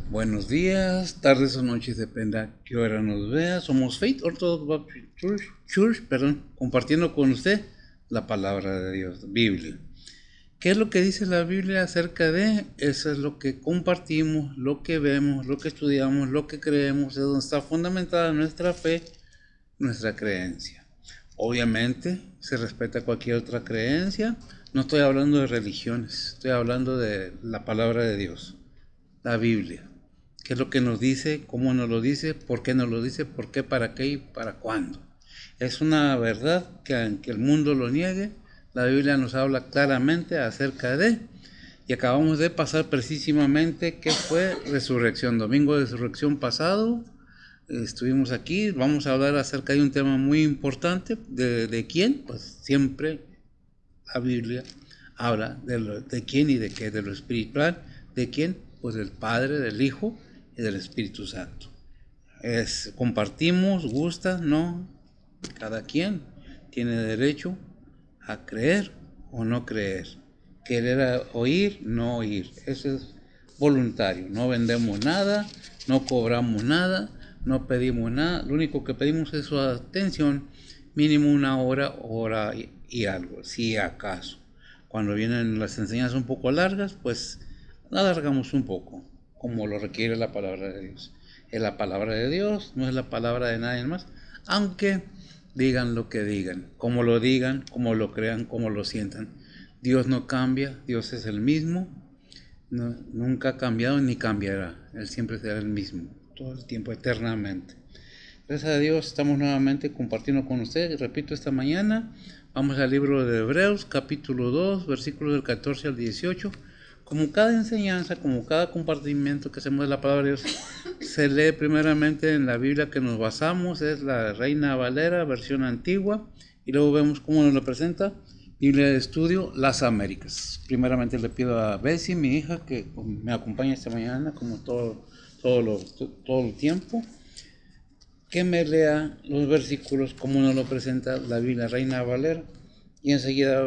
Buenos días, tardes o noches, depende a qué hora nos vea. Somos Faith Orthodox Baptist Church, compartiendo con usted la palabra de Dios, Biblia. ¿Qué es lo que dice la Biblia acerca de? Eso es lo que compartimos, lo que vemos, lo que estudiamos, lo que creemos, es donde está fundamentada nuestra fe, nuestra creencia. Obviamente se respeta cualquier otra creencia. No estoy hablando de religiones, estoy hablando de la palabra de Dios, la Biblia. ¿Qué es lo que nos dice? ¿Cómo nos lo dice? ¿Por qué nos lo dice? ¿Por qué? ¿Para qué? ¿Y para cuándo? Es una verdad que aunque el mundo lo niegue, la Biblia nos habla claramente acerca de, y acabamos de pasar precisamente que fue resurrección, domingo de resurrección pasado. Estuvimos aquí, vamos a hablar acerca de un tema muy importante. ¿De quién? Pues siempre la Biblia habla de quién y de qué, de lo espiritual. ¿De quién? Pues del Padre, del Hijo y del Espíritu Santo. Compartimos, gusta, no, cada quien tiene derecho a creer o no creer, querer oír, no oír, eso es voluntario, no vendemos nada, no cobramos nada, no pedimos nada, lo único que pedimos es su atención, mínimo una hora y algo, si acaso. Cuando vienen las enseñanzas un poco largas, pues alargamos un poco, como lo requiere la palabra de Dios. Es la palabra de Dios, no es la palabra de nadie más, aunque digan lo que digan, como lo crean, como lo sientan. Dios no cambia, Dios es el mismo, nunca ha cambiado ni cambiará, Él siempre será el mismo, todo el tiempo, eternamente. Gracias a Dios estamos nuevamente compartiendo con ustedes. Repito, esta mañana vamos al libro de Hebreos, capítulo 2, versículos del 14 al 18. Como cada enseñanza, como cada compartimiento que hacemos de la palabra de Dios, se lee primeramente en la Biblia que nos basamos, es la Reina Valera, versión antigua, y luego vemos cómo nos lo presenta Biblia de Estudio, Las Américas. Primeramente le pido a Bessie, mi hija, que me acompaña esta mañana, como todo el tiempo, que me lea los versículos como nos lo presenta la Biblia Reina Valera, y enseguida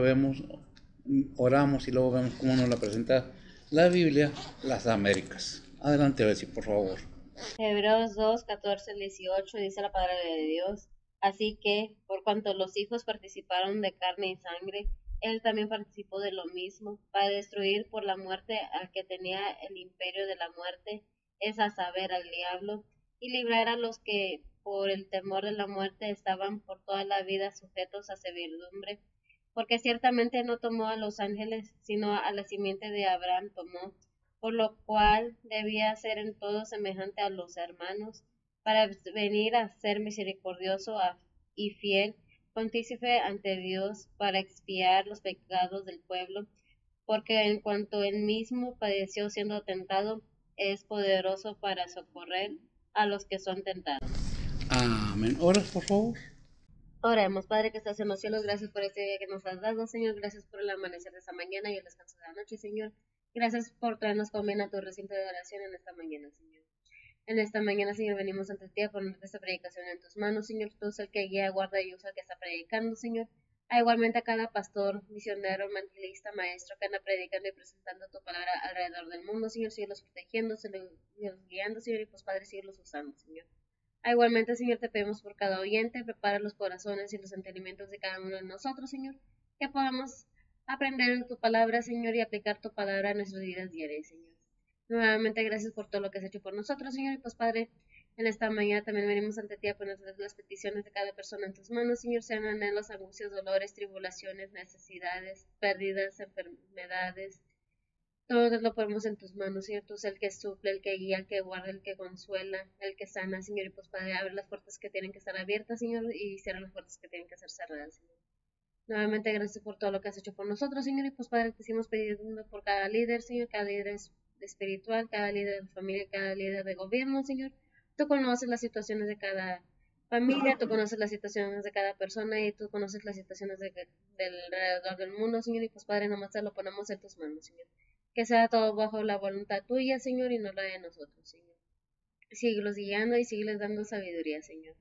oramos y luego vemos cómo nos la presenta la Biblia Las Américas. Adelante, Bessie, por favor. Hebreos 2, 14 al 18 dice la palabra de Dios. Así que, por cuanto los hijos participaron de carne y sangre, él también participó de lo mismo, para destruir por la muerte al que tenía el imperio de la muerte, es a saber, al diablo, y librar a los que por el temor de la muerte estaban por toda la vida sujetos a servidumbre. Porque ciertamente no tomó a los ángeles, sino a la simiente de Abraham tomó, por lo cual debía ser en todo semejante a los hermanos, para venir a ser misericordioso y fiel, pontífice ante Dios, para expiar los pecados del pueblo, porque en cuanto él mismo padeció siendo tentado, es poderoso para socorrer a los que son tentados. Amén. Oras, por favor. Oremos, Padre que estás en los cielos, gracias por este día que nos has dado, Señor, gracias por el amanecer de esta mañana y el descanso de la noche, Señor. Gracias por traernos comer a tu recinto de oración en esta mañana, Señor. En esta mañana, Señor, venimos ante ti a poner esta predicación en tus manos, Señor. Tú eres el que guía, guarda y usa el que está predicando, Señor. Igualmente a cada pastor, misionero, evangelista, maestro que anda predicando y presentando tu palabra alrededor del mundo, Señor. Síguelos protegiendo, síguelos guiando, Señor, y pues Padre, síguelos usando, Señor. Igualmente, Señor, te pedimos por cada oyente, prepara los corazones y los entendimientos de cada uno de nosotros, Señor, que podamos aprender de tu palabra, Señor, y aplicar tu palabra a nuestras vidas diarias, Señor. Nuevamente, gracias por todo lo que has hecho por nosotros, Señor, y pues, Padre, en esta mañana también venimos ante ti a poner las peticiones de cada persona en tus manos, Señor, sean anhelos, angustias, dolores, tribulaciones, necesidades, pérdidas, enfermedades, todo lo ponemos en tus manos, Señor. Tú eres el que suple, el que guía, el que guarda, el que consuela, el que sana, Señor. Y pues, Padre, abre las puertas que tienen que estar abiertas, Señor, y cierra las puertas que tienen que ser cerradas, Señor. Nuevamente, gracias por todo lo que has hecho por nosotros, Señor. Y pues, Padre, te seguimos pidiendo por cada líder, Señor, cada líder espiritual, cada líder de familia, cada líder de gobierno, Señor. Tú conoces las situaciones de cada familia, tú conoces las situaciones de cada persona y tú conoces las situaciones del alrededor del mundo, Señor. Y pues, Padre, nomás te lo ponemos en tus manos, Señor. Que sea todo bajo la voluntad tuya, Señor, y no la de nosotros, Señor. Síguelos guiando y sígueles dando sabiduría, Señor.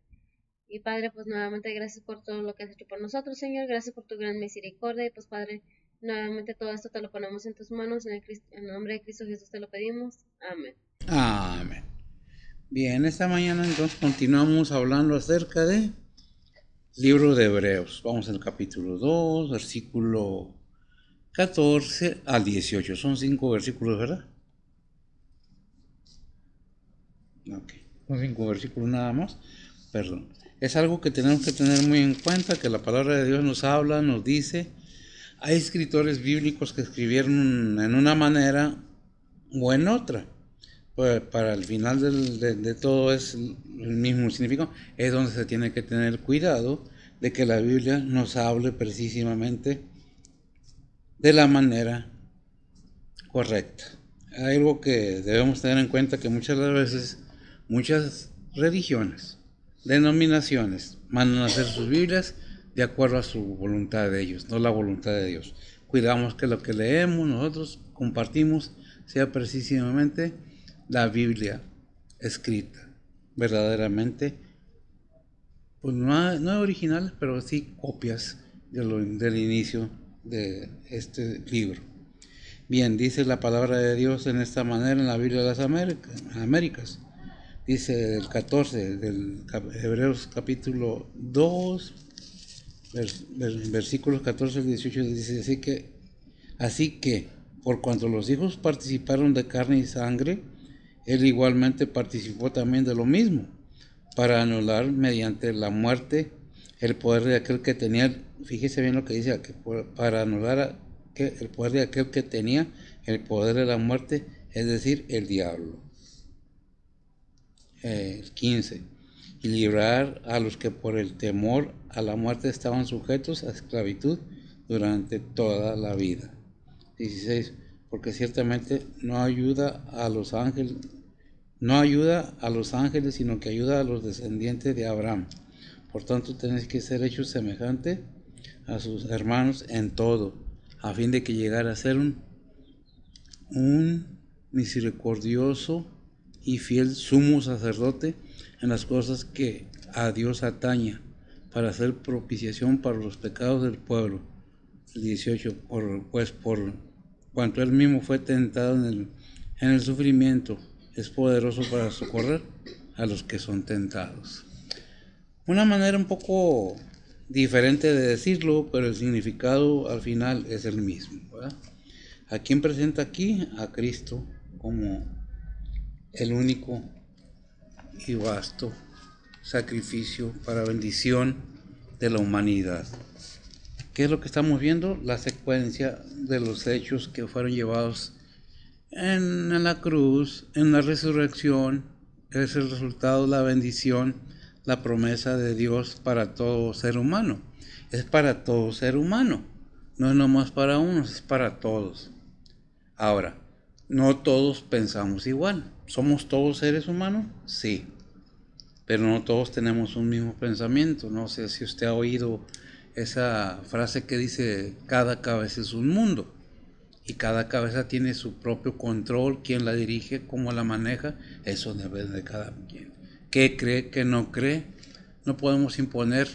Y Padre, pues nuevamente gracias por todo lo que has hecho por nosotros, Señor. Gracias por tu gran misericordia. Y pues Padre, nuevamente todo esto te lo ponemos en tus manos. En el nombre de Cristo Jesús te lo pedimos. Amén. Amén. Bien, esta mañana entonces continuamos hablando acerca de libro de Hebreos. Vamos al capítulo 2, versículo 14 al 18. Son 5 versículos, ¿verdad? Ok, son 5 versículos nada más. Perdón. Es algo que tenemos que tener muy en cuenta, que la palabra de Dios nos habla, nos dice. Hay escritores bíblicos que escribieron en una manera o en otra. Pues para el final de todo es el mismo significado. Es donde se tiene que tener cuidado de que la Biblia nos hable precisamente de la manera correcta. Hay algo que debemos tener en cuenta, que muchas veces muchas religiones, denominaciones, mandan a hacer sus Biblias de acuerdo a su voluntad de ellos, no la voluntad de Dios. Cuidamos que lo que leemos, nosotros compartimos, sea precisamente la Biblia escrita, verdaderamente, pues no originales, pero sí copias del inicio de este libro. Bien, dice la palabra de Dios en esta manera en la Biblia de las Américas. Dice el 14 del Hebreos capítulo 2, versículos 14 al 18, dice así que, por cuanto los hijos participaron de carne y sangre, él igualmente participó también de lo mismo, para anular mediante la muerte el poder de aquel que tenía, fíjese bien lo que dice, para anular el poder de aquel que tenía el poder de la muerte, es decir, el diablo. El 15. Y librar a los que por el temor a la muerte estaban sujetos a esclavitud durante toda la vida. 16. Porque ciertamente no ayuda a los ángeles, sino que ayuda a los descendientes de Abraham. Por tanto, tenéis que ser hechos semejantes a sus hermanos en todo, a fin de que llegara a ser un misericordioso y fiel sumo sacerdote en las cosas que a Dios ataña, para hacer propiciación para los pecados del pueblo. 18. Pues por cuanto él mismo fue tentado en el sufrimiento, es poderoso para socorrer a los que son tentados. Una manera un poco diferente de decirlo, pero el significado al final es el mismo, ¿verdad? ¿A quién presenta aquí? A Cristo como el único y vasto sacrificio para bendición de la humanidad. ¿Qué es lo que estamos viendo? La secuencia de los hechos que fueron llevados en la cruz, en la resurrección. Es el resultado, la bendición, la promesa de Dios para todo ser humano. Es para todo ser humano, no es nomás para unos, es para todos. Ahora, no todos pensamos igual. ¿Somos todos seres humanos? Sí, pero no todos tenemos un mismo pensamiento. No sé si usted ha oído esa frase que dice: cada cabeza es un mundo, y cada cabeza tiene su propio control, quién la dirige, cómo la maneja. Eso depende de cada quien. ¿Qué cree, qué no cree? No podemos imponer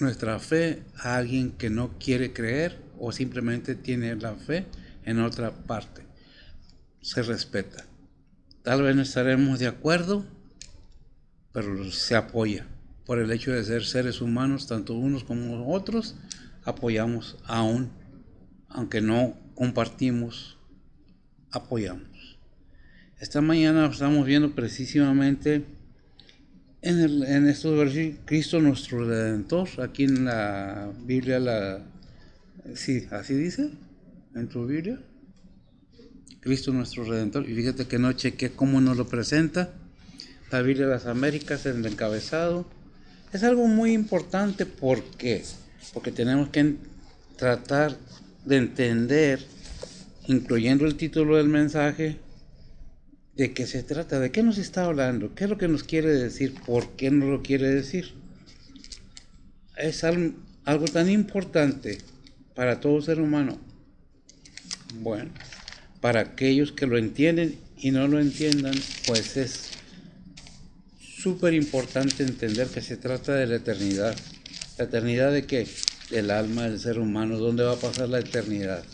nuestra fe a alguien que no quiere creer o simplemente tiene la fe en otra parte. Se respeta. Tal vez no estaremos de acuerdo, pero se apoya. Por el hecho de ser seres humanos, tanto unos como otros, apoyamos aún, aunque no compartimos, apoyamos. Esta mañana estamos viendo precisamente en estos versículos, Cristo nuestro Redentor. Aquí en la Biblia, sí, así dice, en tu Biblia, Cristo nuestro Redentor. Y fíjate que no chequé cómo nos lo presenta la Biblia de las Américas en el encabezado. Es algo muy importante. ¿Por qué? Porque tenemos que tratar de entender, incluyendo el título del mensaje, de qué se trata, de qué nos está hablando, qué es lo que nos quiere decir, por qué nos lo quiere decir. Es algo tan importante para todo ser humano. Bueno, para aquellos que lo entienden y no lo entiendan, pues es súper importante entender que se trata de la eternidad. ¿La eternidad de qué? Del alma del ser humano. ¿Dónde va a pasar la eternidad?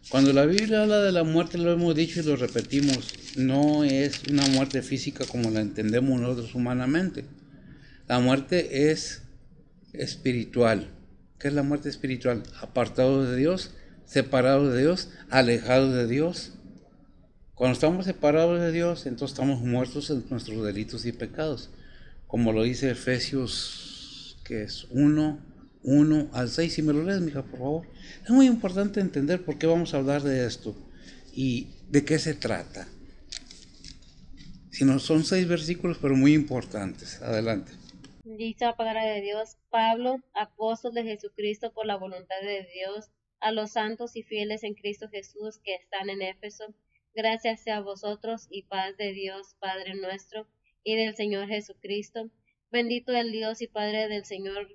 Cuando la Biblia habla de la muerte, lo hemos dicho y lo repetimos no es una muerte física como la entendemos nosotros humanamente. La muerte es espiritual. ¿Qué es la muerte espiritual? Apartados de Dios, separados de Dios, alejados de Dios. Cuando estamos separados de Dios, entonces estamos muertos en nuestros delitos y pecados. Como lo dice Efesios, que es 1 al 6. Si me lo lees, mija, por favor. Es muy importante entender por qué vamos a hablar de esto y de qué se trata. Si no, son 6 versículos, pero muy importantes. Adelante. Dice la palabra de Dios: Pablo, apóstol de Jesucristo por la voluntad de Dios, a los santos y fieles en Cristo Jesús que están en Éfeso, gracias sea a vosotros y paz de Dios Padre nuestro y del Señor Jesucristo. Bendito el Dios y Padre del Señor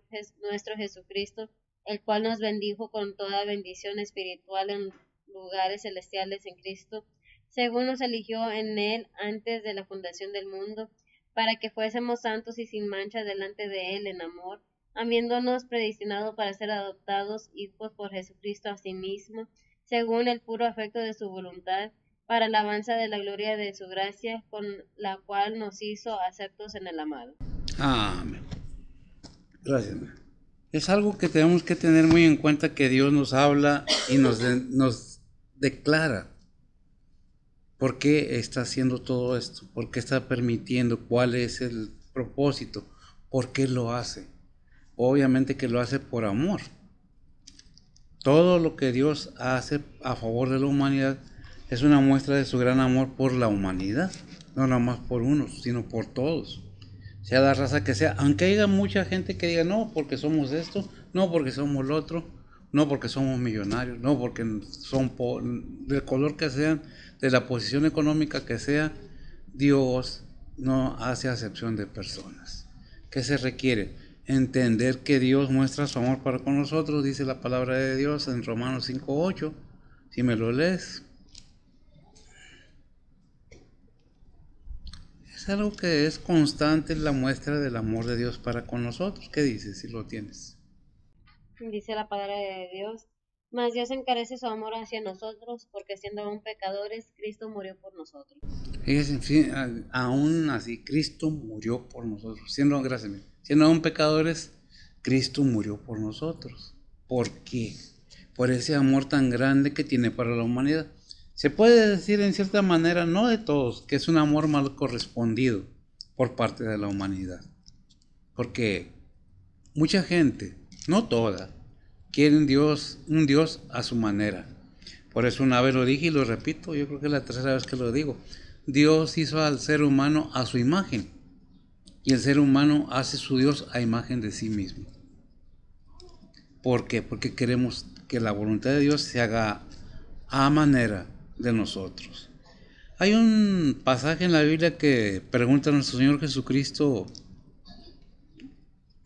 nuestro Jesucristo, el cual nos bendijo con toda bendición espiritual en lugares celestiales en Cristo, según nos eligió en Él antes de la fundación del mundo, para que fuésemos santos y sin mancha delante de Él en amor, habiéndonos predestinado para ser adoptados hijos por Jesucristo a sí mismo, según el puro afecto de su voluntad, para alabanza de la gloria de su gracia, con la cual nos hizo aceptos en el amado. Amén. Gracias. Es algo que tenemos que tener muy en cuenta, que Dios nos habla y nos declara por qué está haciendo todo esto, por qué está permitiendo, cuál es el propósito, por qué lo hace. Obviamente que lo hace por amor. Todo lo que Dios hace a favor de la humanidad es una muestra de su gran amor por la humanidad, no nada más por unos, sino por todos, sea la raza que sea, aunque haya mucha gente que diga no porque somos esto, no porque somos lo otro, no porque somos millonarios, no porque son del color que sean, de la posición económica que sea. Dios no hace acepción de personas. ¿Qué se requiere? Entender que Dios muestra su amor para con nosotros, dice la palabra de Dios en Romanos 5:8, si me lo lees. Es algo que es constante, la muestra del amor de Dios para con nosotros. ¿Qué dices si lo tienes? Dice la palabra de Dios: mas Dios encarece su amor hacia nosotros, porque siendo aún pecadores, Cristo murió por nosotros. Fíjense, aún así, Cristo murió por nosotros. Siendo aún pecadores, Cristo murió por nosotros. ¿Por qué? Por ese amor tan grande que tiene para la humanidad. Se puede decir en cierta manera, no de todos, que es un amor mal correspondido por parte de la humanidad. Porque mucha gente, no toda, quieren un Dios a su manera. Por eso una vez lo dije y lo repito, yo creo que es la tercera vez que lo digo. Dios hizo al ser humano a su imagen, y el ser humano hace su Dios a imagen de sí mismo. ¿Por qué? Porque queremos que la voluntad de Dios se haga a manera de nosotros. Hay un pasaje en la Biblia que pregunta a nuestro Señor Jesucristo,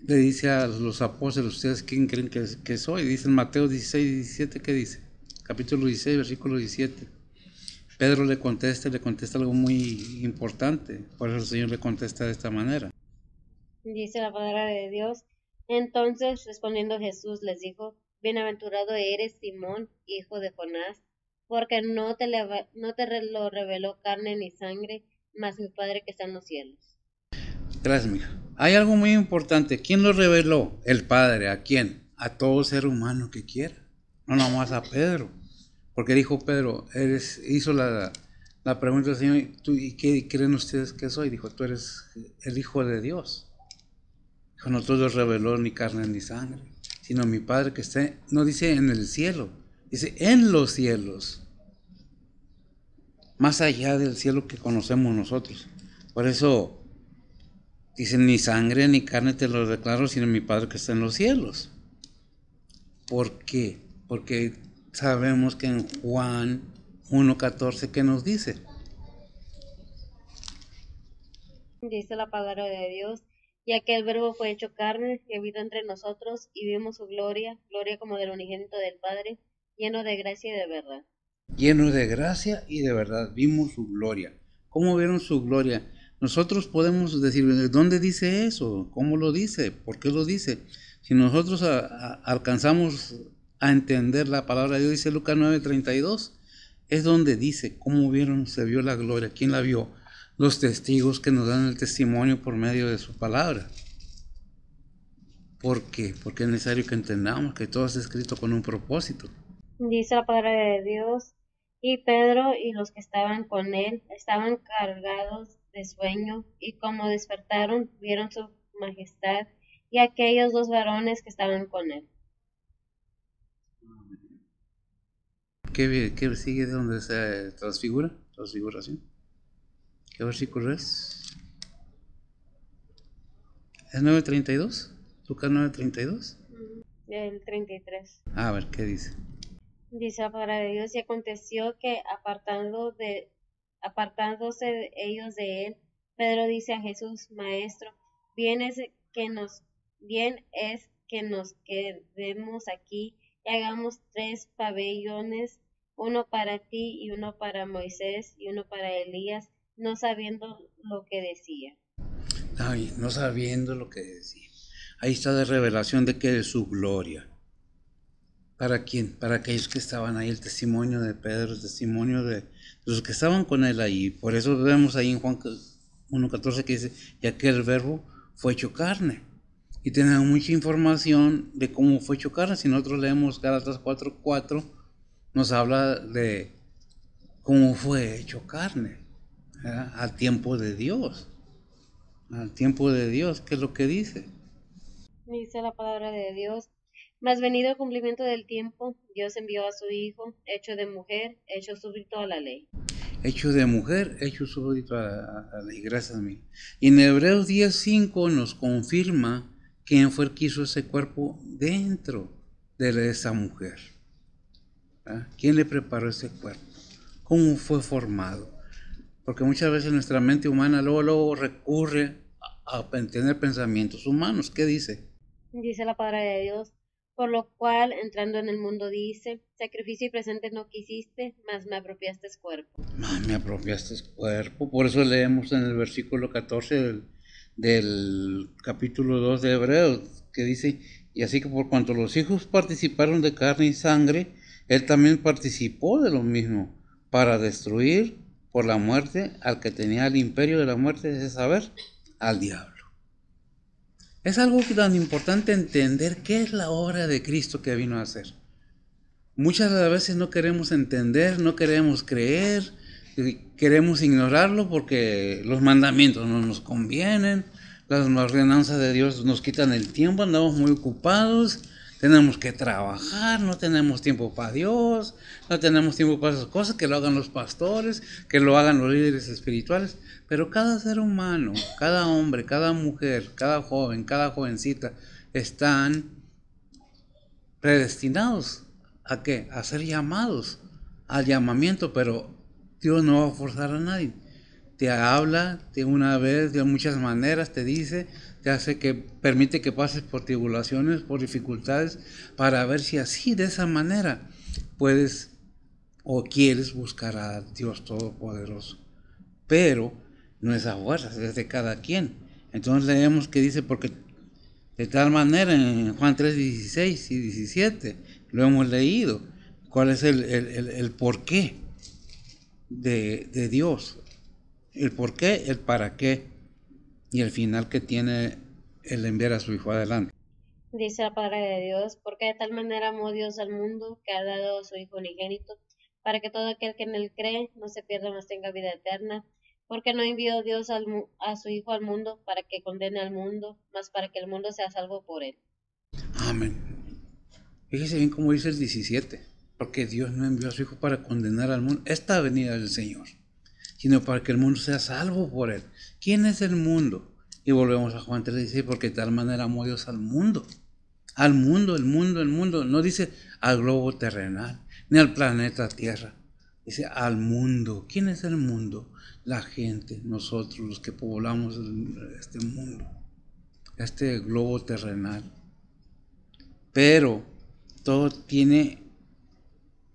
le dice a los apóstoles: ¿ustedes quién creen que soy? Dice en Mateo 16:17, ¿qué dice? Capítulo 16, versículo 17. Pedro le contesta algo muy importante, por eso el Señor le contesta de esta manera. Dice la palabra de Dios: entonces respondiendo Jesús les dijo: bienaventurado eres, Simón, hijo de Jonás, porque no te lo reveló carne ni sangre, mas mi Padre que está en los cielos. Gracias, mija. Hay algo muy importante. ¿Quién lo reveló? El Padre. ¿A quién? A todo ser humano que quiera, no nada más a Pedro. Porque dijo Pedro, hizo la pregunta del Señor: ¿y qué creen ustedes que soy? Dijo: tú eres el Hijo de Dios. Dijo: no te lo reveló ni carne ni sangre, sino mi Padre que está, no dice en el cielo, dice en los cielos, más allá del cielo que conocemos nosotros. Por eso dice: ni sangre ni carne te lo declaro, sino mi Padre que está en los cielos. ¿Por qué? Porque sabemos que en Juan 1:14, ¿qué nos dice? Dice la palabra de Dios: y aquel verbo fue hecho carne y habitó entre nosotros, y vimos su gloria, gloria como del unigénito del Padre, lleno de gracia y de verdad. Lleno de gracia y de verdad, vimos su gloria. ¿Cómo vieron su gloria? Nosotros podemos decir: ¿dónde dice eso? ¿Cómo lo dice? ¿Por qué lo dice? Si nosotros alcanzamos a entender la palabra de Dios, dice Lucas 9:32, es donde dice cómo se vio la gloria. ¿Quién la vio? Los testigos que nos dan el testimonio por medio de su palabra. ¿Por qué? Porque es necesario que entendamos que todo está escrito con un propósito. Dice la palabra de Dios, y Pedro y los que estaban con él estaban cargados de sueño, y como despertaron, vieron su majestad y aquellos dos varones que estaban con él. ¿Qué sigue de donde se transfigura? Transfiguración. ¿Qué versículo es? ¿Es 9:32? ¿Lucas 9:32? El 33. A ver, ¿qué dice? Dice la palabra de Dios, y aconteció que apartándose ellos de él, Pedro dice a Jesús, Maestro, bien es que nos quedemos aquí y hagamos 3 pabellones, uno para ti y uno para Moisés y uno para Elías, no sabiendo lo que decía. Ay, no sabiendo lo que decía. Ahí está la revelación de que es su gloria. ¿Para quién? Para aquellos que estaban ahí, el testimonio de Pedro, el testimonio de los que estaban con él ahí. Por eso vemos ahí en Juan 1:14 que dice, y aquel verbo fue hecho carne. Y tenemos mucha información de cómo fue hecho carne. Si nosotros leemos Gálatas 4:4, nos habla de cómo fue hecho carne, ¿verdad? Al tiempo de Dios. Al tiempo de Dios, ¿qué es lo que dice? Dice la palabra de Dios, mas venido el cumplimiento del tiempo, Dios envió a su Hijo, hecho de mujer, hecho súbdito a la ley. Hecho de mujer, hecho súbdito a la ley, gracias a mí. Y en Hebreos 10:5 nos confirma quién fue el que hizo ese cuerpo dentro de esa mujer. ¿Ah? ¿Quién le preparó ese cuerpo? ¿Cómo fue formado? Porque muchas veces nuestra mente humana luego recurre a tener pensamientos humanos. ¿Qué dice? Dice la palabra de Dios, por lo cual, entrando en el mundo, dice, sacrificio y presente no quisiste, mas me apropiaste cuerpo. Me apropiaste cuerpo. Por eso leemos en el versículo 14 del capítulo 2 de Hebreos, que dice, y así que por cuanto los hijos participaron de carne y sangre, él también participó de lo mismo, para destruir por la muerte al que tenía el imperio de la muerte, es saber, al diablo. Es algo tan importante entender qué es la obra de Cristo que vino a hacer. Muchas de las veces no queremos entender, no queremos creer, queremos ignorarlo porque los mandamientos no nos convienen, las ordenanzas de Dios nos quitan el tiempo, andamos muy ocupados, tenemos que trabajar, no tenemos tiempo para Dios, no tenemos tiempo para esas cosas, que lo hagan los pastores, que lo hagan los líderes espirituales, pero cada ser humano, cada hombre, cada mujer, cada joven, cada jovencita están predestinados ¿a qué? A ser llamados al llamamiento, pero Dios no va a forzar a nadie. Te habla de una vez, de muchas maneras, te dice, te hace que permite que pases por tribulaciones, por dificultades, para ver si así, de esa manera, puedes o quieres buscar a Dios Todopoderoso. Pero no es a fuerzas, es de cada quien. Entonces leemos que dice, porque de tal manera en Juan 3:16 y 17 lo hemos leído. ¿Cuál es el porqué de Dios? El porqué, el para qué y el final que tiene el enviar a su Hijo adelante. Dice la palabra de Dios, porque de tal manera amó Dios al mundo que ha dado a su Hijo unigénito, para que todo aquel que en él cree no se pierda, mas tenga vida eterna. Porque no envió Dios a su Hijo al mundo para que condene al mundo, mas para que el mundo sea salvo por él. Amén. Fíjese bien cómo dice el 17, porque Dios no envió a su Hijo para condenar al mundo, esta venida del Señor, sino para que el mundo sea salvo por él. ¿Quién es el mundo? Y volvemos a Juan 3:16, porque de tal manera amó Dios al mundo. Al mundo, el mundo. No dice al globo terrenal, ni al planeta Tierra. Dice al mundo. ¿Quién es el mundo? La gente, nosotros, los que poblamos este mundo, este globo terrenal. Pero todo tiene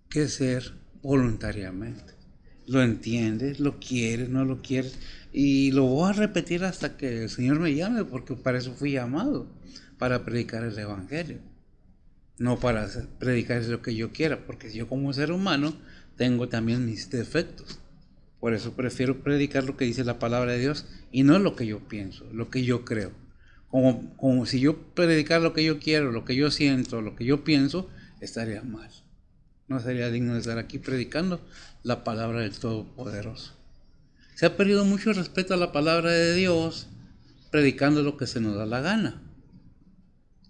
que ser voluntariamente. Lo entiendes, lo quieres, no lo quieres. Y lo voy a repetir hasta que el Señor me llame, porque para eso fui llamado, para predicar el Evangelio. No para predicar lo que yo quiera, porque yo como ser humano tengo también mis defectos. Por eso prefiero predicar lo que dice la palabra de Dios y no lo que yo pienso, lo que yo creo. Como si yo predicara lo que yo quiero, lo que yo siento, lo que yo pienso, estaría mal. No sería digno de estar aquí predicando la palabra del Todopoderoso. Se ha perdido mucho respeto a la palabra de Dios predicando lo que se nos da la gana.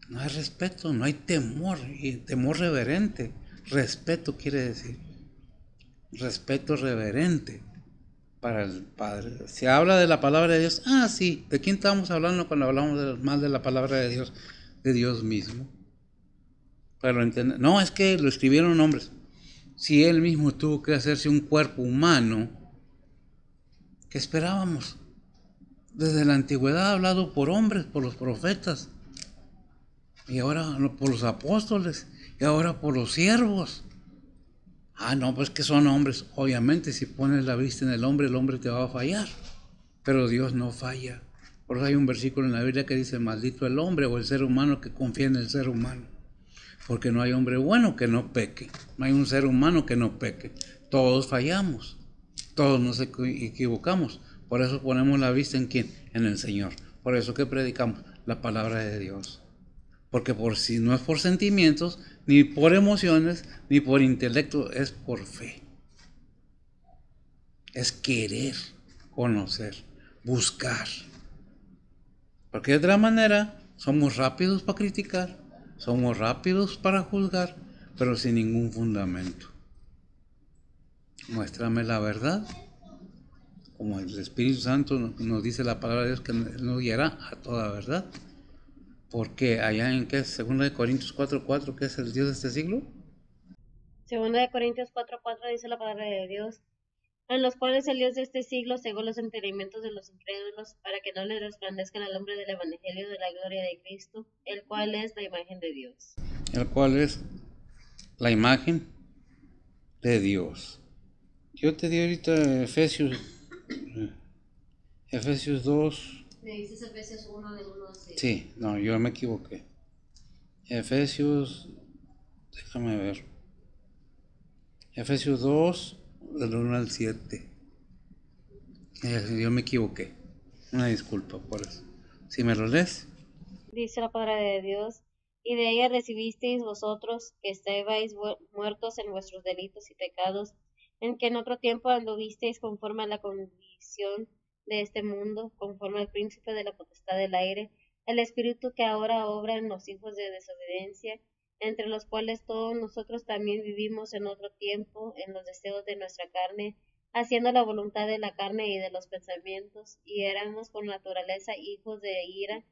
No hay respeto, no hay temor, y temor reverente. Respeto quiere decir respeto reverente para el Padre. Se habla de la palabra de Dios. Ah, sí, ¿de quién estábamos hablando cuando hablamos más de la palabra de Dios mismo? Pero no, es que lo escribieron hombres. Si Él mismo tuvo que hacerse un cuerpo humano, ¿qué esperábamos? Desde la antigüedad hablado por hombres, por los profetas, y ahora por los apóstoles, y ahora por los siervos. Ah, no, pues que son hombres. Obviamente, si pones la vista en el hombre te va a fallar. Pero Dios no falla. Por eso hay un versículo en la Biblia que dice, maldito el hombre o el ser humano que confía en el ser humano. Porque no hay hombre bueno que no peque. No hay un ser humano que no peque. Todos fallamos. Todos nos equivocamos. Por eso ponemos la vista en ¿quién? En el Señor. Por eso que predicamos la palabra de Dios. Porque por si no es por sentimientos, ni por emociones, ni por intelecto, es por fe. Es querer conocer, buscar. Porque de otra manera somos rápidos para criticar, somos rápidos para juzgar, pero sin ningún fundamento. Muéstrame la verdad, como el Espíritu Santo nos dice la palabra de Dios que nos guiará a toda verdad. Porque allá en ¿qué es? 2 Corintios 4:4, ¿qué es el Dios de este siglo? 2 Corintios 4:4 dice la palabra de Dios, en los cuales el Dios de este siglo cegó los entendimientos de los incrédulos, para que no les resplandezca al hombre del evangelio de la gloria de Cristo, el cual es la imagen de Dios. El cual es la imagen de Dios. Yo te di ahorita Efesios 2. ¿Me dices Efesios 1 del 1 al 6? Sí, no, yo me equivoqué. Efesios, déjame ver. Efesios 2, del 1 al 7. Yo me equivoqué. Una disculpa por eso. ¿Si me lo lees? Dice la palabra de Dios, y de ella recibisteis vosotros, que estabais muertos en vuestros delitos y pecados, en que en otro tiempo anduvisteis conforme a la condición de este mundo, conforme al príncipe de la potestad del aire, el espíritu que ahora obra en los hijos de desobediencia, entre los cuales todos nosotros también vivimos en otro tiempo, en los deseos de nuestra carne, haciendo la voluntad de la carne y de los pensamientos, y éramos por naturaleza hijos de ira,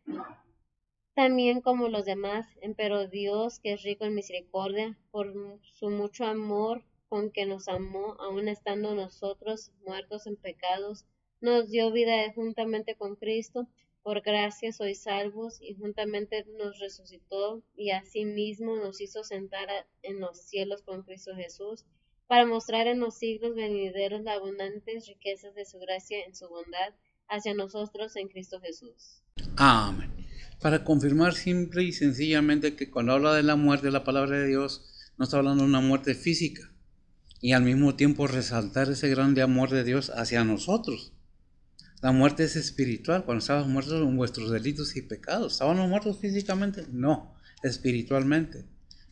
también como los demás, pero Dios, que es rico en misericordia, por su mucho amor con que nos amó, aun estando nosotros muertos en pecados, nos dio vida juntamente con Cristo. Por gracia sois salvos, y juntamente nos resucitó, y asimismo nos hizo sentar en los cielos con Cristo Jesús, para mostrar en los siglos venideros las abundantes riquezas de su gracia en su bondad hacia nosotros en Cristo Jesús. Amén. Para confirmar simple y sencillamente que cuando habla de la muerte, la palabra de Dios no está hablando de una muerte física, y al mismo tiempo resaltar ese grande amor de Dios hacia nosotros. La muerte es espiritual. Cuando estábamos muertos en vuestros delitos y pecados, ¿estábamos muertos físicamente? No, espiritualmente.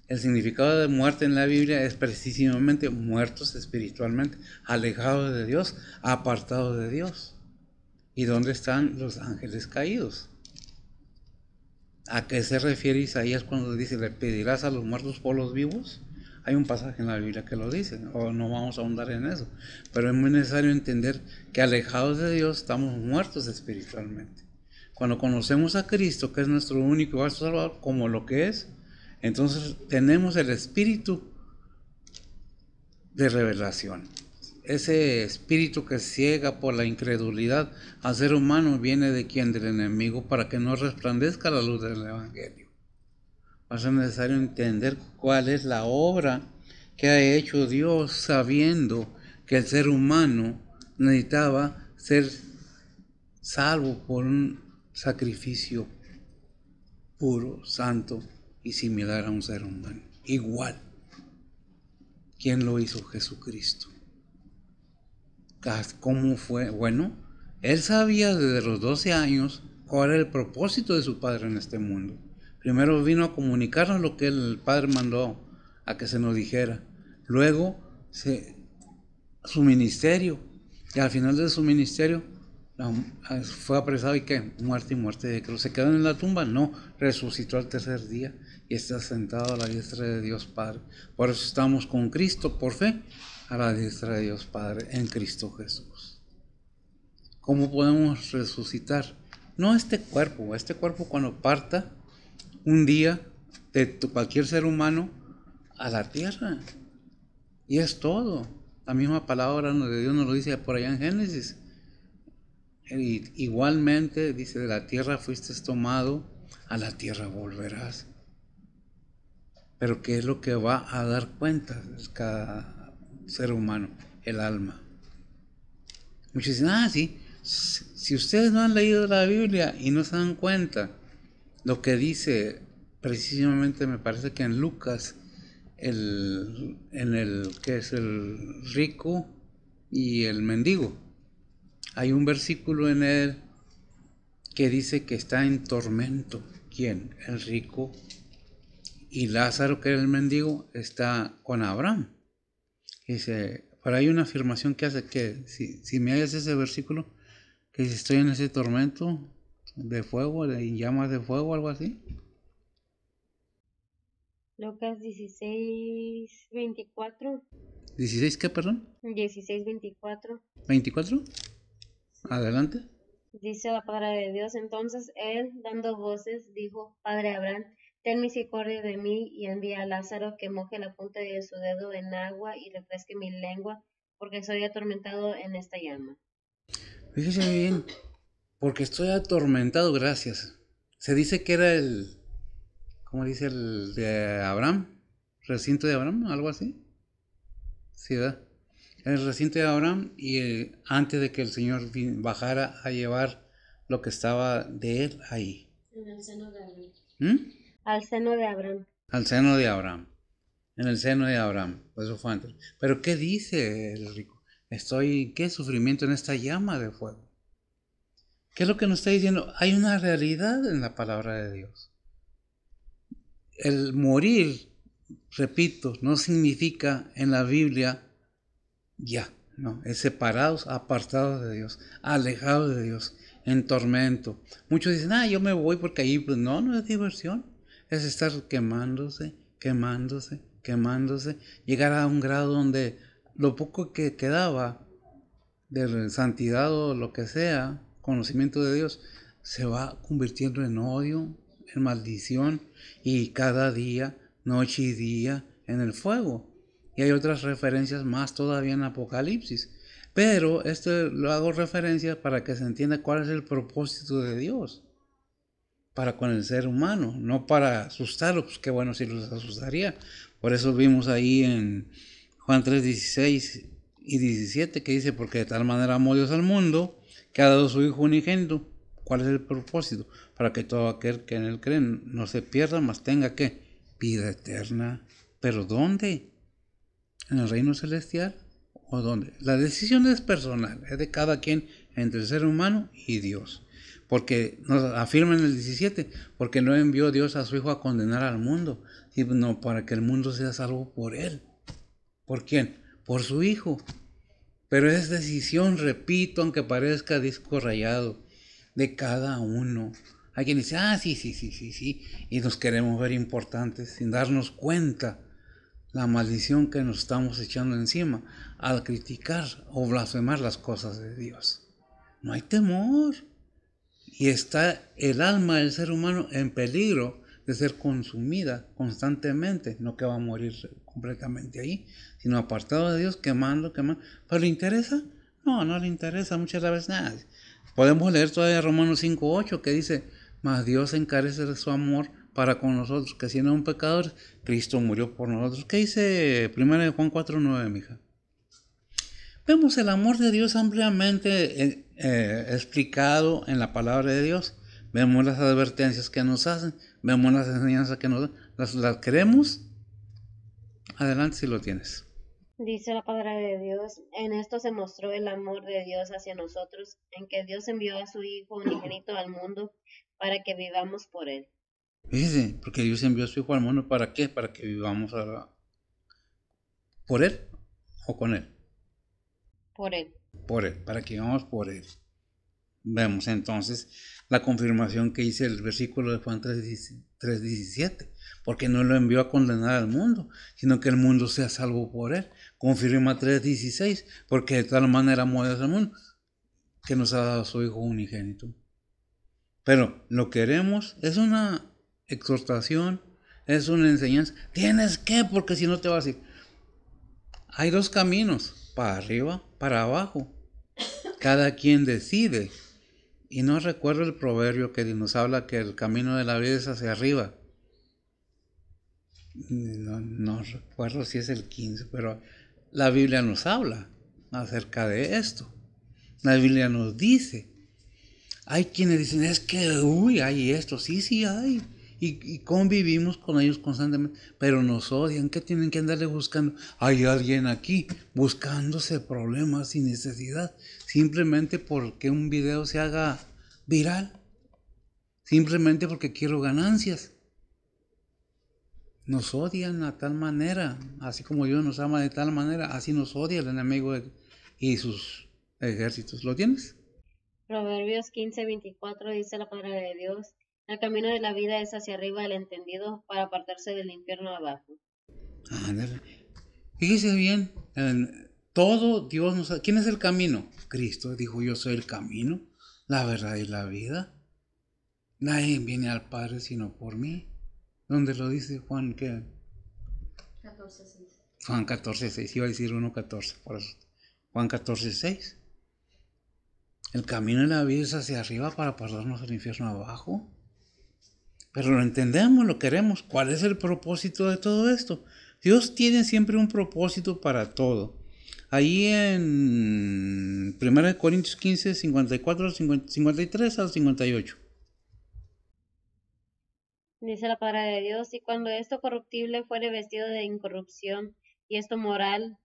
El significado de muerte en la Biblia es precisamente muertos espiritualmente, alejados de Dios, apartados de Dios. ¿Y dónde están los ángeles caídos? ¿A qué se refiere Isaías cuando dice, le pedirás a los muertos por los vivos? Hay un pasaje en la Biblia que lo dice, o no vamos a ahondar en eso, pero es muy necesario entender que alejados de Dios estamos muertos espiritualmente. Cuando conocemos a Cristo, que es nuestro único Salvador, como lo que es, entonces tenemos el espíritu de revelación. Ese espíritu que ciega por la incredulidad al ser humano viene de quién, del enemigo, para que no resplandezca la luz del evangelio. Va a ser necesario entender cuál es la obra que ha hecho Dios, sabiendo que el ser humano necesitaba ser salvo por un sacrificio puro, santo y similar a un ser humano, igual. ¿Quién lo hizo? Jesucristo. ¿Cómo fue? Bueno, él sabía desde los 12 años cuál era el propósito de su Padre en este mundo. Primero vino a comunicarnos lo que el Padre mandó a que se nos dijera. Luego, su ministerio. Y al final de su ministerio, fue apresado y ¿qué? Muerte y muerte de cruz. ¿Se quedó en la tumba? No, resucitó al tercer día y está sentado a la diestra de Dios Padre. Por eso estamos con Cristo, por fe, a la diestra de Dios Padre, en Cristo Jesús. ¿Cómo podemos resucitar? No este cuerpo cuando parta un día de cualquier ser humano a la tierra. Y es todo. La misma palabra de Dios nos lo dice por allá en Génesis. Y igualmente dice, de la tierra fuiste tomado, a la tierra volverás. Pero ¿qué es lo que va a dar cuenta cada ser humano? El alma. Muchos dicen, sí, si ustedes no han leído la Biblia y no se dan cuenta, lo que dice precisamente, me parece que en Lucas, que es el rico y el mendigo, hay un versículo en él que dice que está en tormento. ¿Quién? El rico. Y Lázaro, que era el mendigo, está con Abraham. Dice, pero hay una afirmación que hace que, si me hallas ese versículo, que dice, estoy en ese tormento de fuego, de llamas de fuego, algo así. Lucas 16:24. ¿16 qué, perdón? 16:24. ¿24? Adelante. Dice la palabra de Dios, entonces él, dando voces, dijo, Padre Abraham, ten misericordia de mí y envía a Lázaro que moje la punta de su dedo en agua y refresque mi lengua, porque soy atormentado en esta llama. Fíjese bien, porque estoy atormentado, gracias. Se dice que era ¿cómo dice el de Abraham? ¿Recinto de Abraham? ¿Algo así? Sí, ¿verdad? El recinto de Abraham y antes de que el Señor bajara a llevar lo que estaba de él ahí. En el seno de Abraham. Al seno de Abraham. Al seno de Abraham. En el seno de Abraham. Eso fue antes. Pero ¿qué dice el rico? ¿Qué sufrimiento en esta llama de fuego? ¿Qué es lo que nos está diciendo? Hay una realidad en la palabra de Dios. El morir, repito, no significa en la Biblia ya, no, es separados, apartados de Dios, alejados de Dios, en tormento. Muchos dicen, yo me voy porque ahí, pues no es diversión, es estar quemándose, llegar a un grado donde lo poco que quedaba de santidad o lo que sea, conocimiento de Dios, se va convirtiendo en odio, en maldición, y cada día, noche y día, en el fuego. Y hay otras referencias más todavía en Apocalipsis. Pero lo hago referencia para que se entienda cuál es el propósito de Dios para con el ser humano, no para asustarlos, pues qué bueno si los asustaría. Por eso vimos ahí en Juan 3:16 y 17 que dice, porque de tal manera amó Dios al mundo, que ha dado su Hijo unigénito. ¿Cuál es el propósito? Para que todo aquel que en él cree no se pierda, mas tenga ¿qué? Vida eterna. ¿Pero dónde? ¿En el reino celestial? ¿O dónde? La decisión es personal, es de cada quien entre el ser humano y Dios. Porque nos afirma en el 17, porque no envió Dios a su Hijo a condenar al mundo, sino para que el mundo sea salvo por él. ¿Por quién? Por su Hijo. Pero es decisión, repito, aunque parezca disco rayado, de cada uno. Hay quien dice, sí, y nos queremos ver importantes sin darnos cuenta la maldición que nos estamos echando encima al criticar o blasfemar las cosas de Dios. No hay temor. Y está el alma del ser humano en peligro de ser consumida constantemente, no que va a morir completamente ahí, sino apartado de Dios, quemando. ¿Pero le interesa? No le interesa muchas veces nada. Podemos leer todavía Romanos 5:8 que dice, mas Dios encarece de su amor para con nosotros, que siendo un pecador, Cristo murió por nosotros. ¿Qué dice 1 Juan 4:9, mija? Vemos el amor de Dios ampliamente explicado en la palabra de Dios. Vemos las advertencias que nos hacen, vemos las enseñanzas que nos dan. ¿Las queremos? Adelante si lo tienes. Dice la palabra de Dios, en esto se mostró el amor de Dios hacia nosotros, en que Dios envió a su Hijo unigénito al mundo para que vivamos por él. Fíjese, porque Dios envió a su Hijo al mundo, ¿para qué? Para que vivamos por Él o con Él. Por él. Por Él, para que vivamos por Él. Vemos entonces la confirmación que dice el versículo de Juan 3:17, porque no lo envió a condenar al mundo, sino que el mundo sea salvo por Él. Confirma 3:16, porque de tal manera amó Dios al mundo, que nos ha dado su Hijo unigénito. Pero lo que queremos es una exhortación, es una enseñanza. Tienes que, porque si no te vas a ir. Hay dos caminos, para arriba, para abajo. Cada quien decide. Y no recuerdo el proverbio que nos habla que el camino de la vida es hacia arriba. No recuerdo si es el 15, pero la Biblia nos habla acerca de esto. La Biblia nos dice. Hay quienes dicen, es que, hay esto. Sí hay. Y convivimos con ellos constantemente, pero nos odian. ¿Qué tienen que andarle buscando? Hay alguien aquí buscándose problemas sin necesidad, simplemente porque un video se haga viral, simplemente porque quiero ganancias. Nos odian a tal manera, así como Dios nos ama de tal manera, así nos odia el enemigo y sus ejércitos. ¿Lo tienes? Proverbios 15:24 dice la palabra de Dios, el camino de la vida es hacia arriba el entendido para apartarse del infierno abajo. Ándale. Fíjese bien, todo Dios nos ha... ¿Quién es el camino? Cristo dijo, yo soy el camino, la verdad y la vida. Nadie viene al Padre sino por mí. ¿Dónde lo dice Juan? ¿Qué? 14:6. Juan 14:6, iba a decir 1:14, por eso. Juan 14:6. El camino de la vida es hacia arriba para pasarnos al infierno abajo. Pero lo entendemos, lo queremos. ¿Cuál es el propósito de todo esto? Dios tiene siempre un propósito para todo. Ahí en 1 Corintios 15, 54, 53 al 58. Dice la palabra de Dios, y cuando esto corruptible fuere vestido de incorrupción, y esto mortal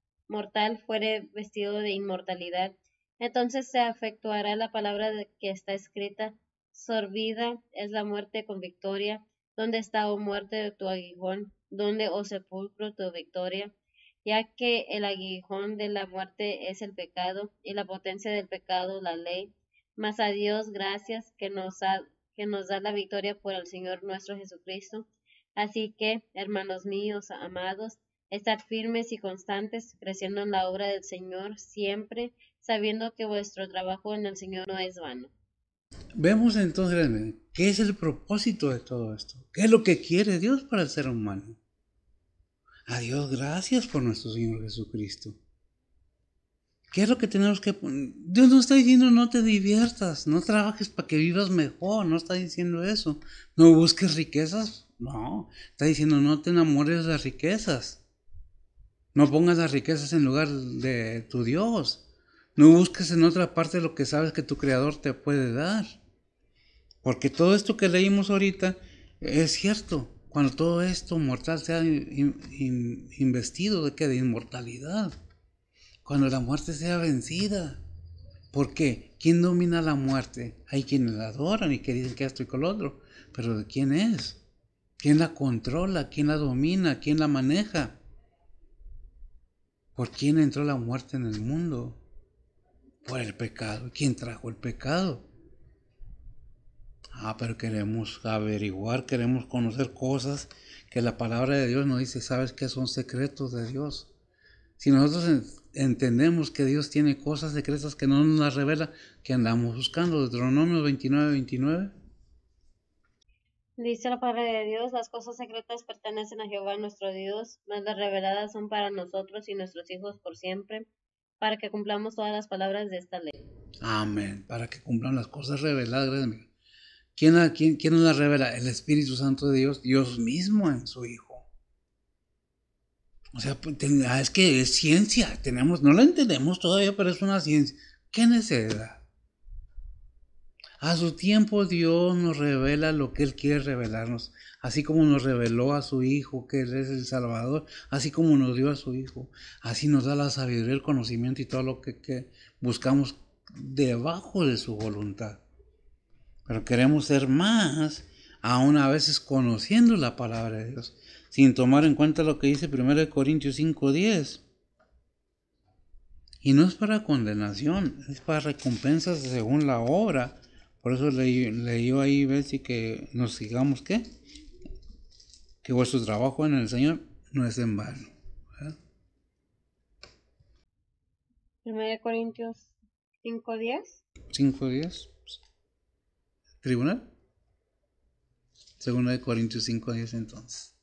fuere vestido de inmortalidad, entonces se efectuará la palabra que está escrita, sorbida es la muerte con victoria, ¿dónde está, oh muerte, tu aguijón? ¿Dónde, oh sepulcro, tu victoria? Ya que el aguijón de la muerte es el pecado, y la potencia del pecado la ley, mas a Dios gracias que nos da la victoria por el Señor nuestro Jesucristo. Así que, hermanos míos, amados, estad firmes y constantes, creciendo en la obra del Señor siempre, sabiendo que vuestro trabajo en el Señor no es vano. Vemos entonces qué es el propósito de todo esto. ¿Qué es lo que quiere Dios para el ser humano? A Dios gracias por nuestro Señor Jesucristo. ¿Qué es lo que tenemos que poner? Dios no está diciendo no te diviertas, no trabajes para que vivas mejor, no está diciendo eso. No busques riquezas, no. Está diciendo no te enamores de las riquezas. No pongas las riquezas en lugar de tu Dios. No busques en otra parte lo que sabes que tu Creador te puede dar. Porque todo esto que leímos ahorita es cierto. Cuando todo esto mortal sea investido de que de inmortalidad. Cuando la muerte sea vencida. ¿Por qué? ¿Quién domina la muerte? Hay quienes la adoran y que dicen que esto y con lo otro. Pero ¿de quién es? ¿Quién la controla? ¿Quién la domina? ¿Quién la maneja? ¿Por quién entró la muerte en el mundo? Por el pecado. ¿Quién trajo el pecado? Pero queremos averiguar, queremos conocer cosas que la palabra de Dios nos dice, ¿sabes qué? Son secretos de Dios. Si nosotros entendemos que Dios tiene cosas secretas que no nos las revela, que andamos buscando. Deuteronomio 29:29. Dice la palabra de Dios, las cosas secretas pertenecen a Jehová nuestro Dios, mas las reveladas son para nosotros y nuestros hijos por siempre, para que cumplamos todas las palabras de esta ley. Amén. Para que cumplan las cosas reveladas. ¿Quién nos las revela? El Espíritu Santo de Dios, Dios mismo en su Hijo. O sea, es que es ciencia. No la entendemos todavía, pero es una ciencia. ¿Qué necesidad? A su tiempo Dios nos revela lo que Él quiere revelarnos, así como nos reveló a su Hijo, que Él es el Salvador, así como nos dio a su Hijo, así nos da la sabiduría, el conocimiento y todo lo que buscamos debajo de su voluntad. Pero queremos ser más, aún a veces conociendo la palabra de Dios, sin tomar en cuenta lo que dice 1 Corintios 5:10. Y no es para condenación, es para recompensas según la obra. Por eso leyó ahí Betsy que nos sigamos que vuestro trabajo en el Señor no es en vano. 1 Corintios 5:10. 5:10. ¿Tribunal? 2 Corintios 5:10 entonces.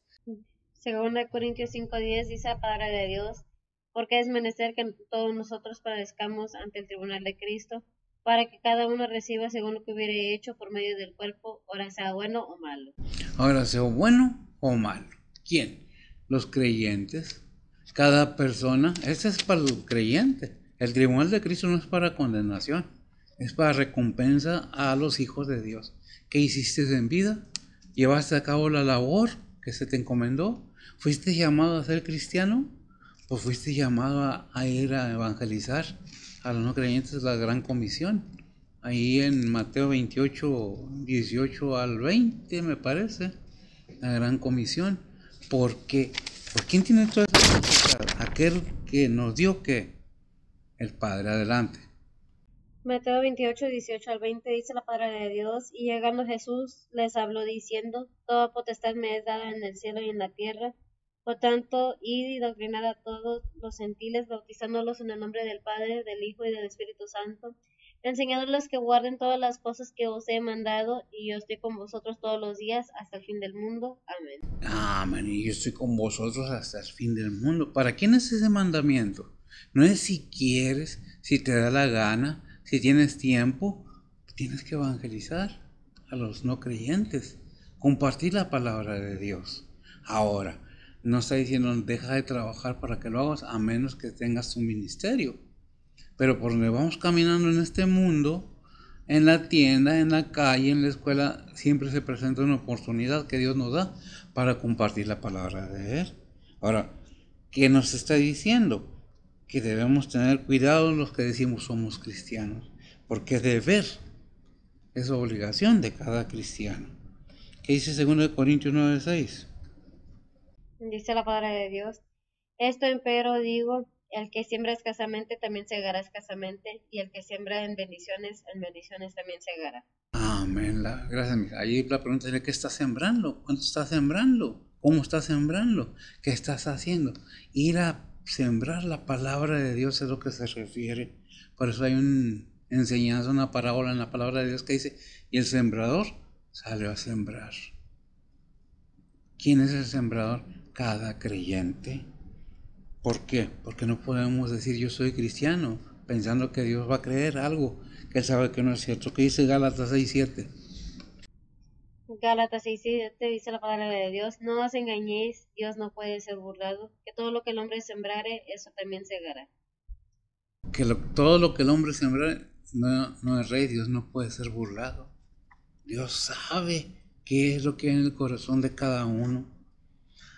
2 Corintios 5:10 dice la palabra de Dios, porque es menester que todos nosotros padezcamos ante el tribunal de Cristo, para que cada uno reciba según lo que hubiere hecho por medio del cuerpo, ora sea bueno o malo. Ahora, sea bueno o malo. ¿Quién? Los creyentes. Cada persona. Este es para el creyente. El tribunal de Cristo no es para condenación. Es para recompensa a los hijos de Dios. ¿Qué hiciste en vida? ¿Llevaste a cabo la labor que se te encomendó? ¿Fuiste llamado a ser cristiano? ¿O fuiste llamado a ir a evangelizar a los no creyentes la gran comisión? Ahí en Mateo 28, 18 al 20, me parece, la gran comisión. Porque, ¿por quién tiene toda esa potestad? Aquel que nos dio que el Padre. Adelante. Mateo 28, 18 al 20 dice la palabra de Dios, y llegando Jesús les habló diciendo, toda potestad me es dada en el cielo y en la tierra. Por tanto, id y doctrinad a todos los gentiles, bautizándolos en el nombre del Padre, del Hijo y del Espíritu Santo, enseñándoles que guarden todas las cosas que os he mandado, y yo estoy con vosotros todos los días hasta el fin del mundo. Amén. Amén. Y yo estoy con vosotros hasta el fin del mundo. ¿Para quién es ese mandamiento? No es si quieres, si te da la gana, si tienes tiempo. Tienes que evangelizar a los no creyentes, compartir la palabra de Dios. Ahora, no está diciendo deja de trabajar para que lo hagas a menos que tengas tu ministerio. Pero por donde vamos caminando en este mundo, en la tienda, en la calle, en la escuela, siempre se presenta una oportunidad que Dios nos da para compartir la palabra de Él. Ahora, ¿qué nos está diciendo? Que debemos tener cuidado los que decimos somos cristianos, porque deber es obligación de cada cristiano. ¿Qué dice 2 Corintios 9:6? Dice la palabra de Dios, esto empero digo, el que siembra escasamente también segará escasamente, y el que siembra en bendiciones también segará. Amén. Gracias. Allí la pregunta es, ¿qué estás sembrando? ¿Cuánto estás sembrando? ¿Cómo estás sembrando? ¿Qué estás haciendo? Ir a sembrar la palabra de Dios es lo que se refiere. Por eso hay una enseñanza, una parábola en la palabra de Dios que dice, y el sembrador salió a sembrar. ¿Quién es el sembrador? Cada creyente. ¿Por qué? Porque no podemos decir yo soy cristiano pensando que Dios va a creer algo que Él sabe que no es cierto. ¿Qué dice Gálatas 6:7? Gálatas 6:7 dice la palabra de Dios, no os engañéis, Dios no puede ser burlado, que todo lo que el hombre sembrare, eso también segará. Que todo lo que el hombre sembra no es rey, Dios no puede ser burlado. Dios sabe qué es lo que hay en el corazón de cada uno.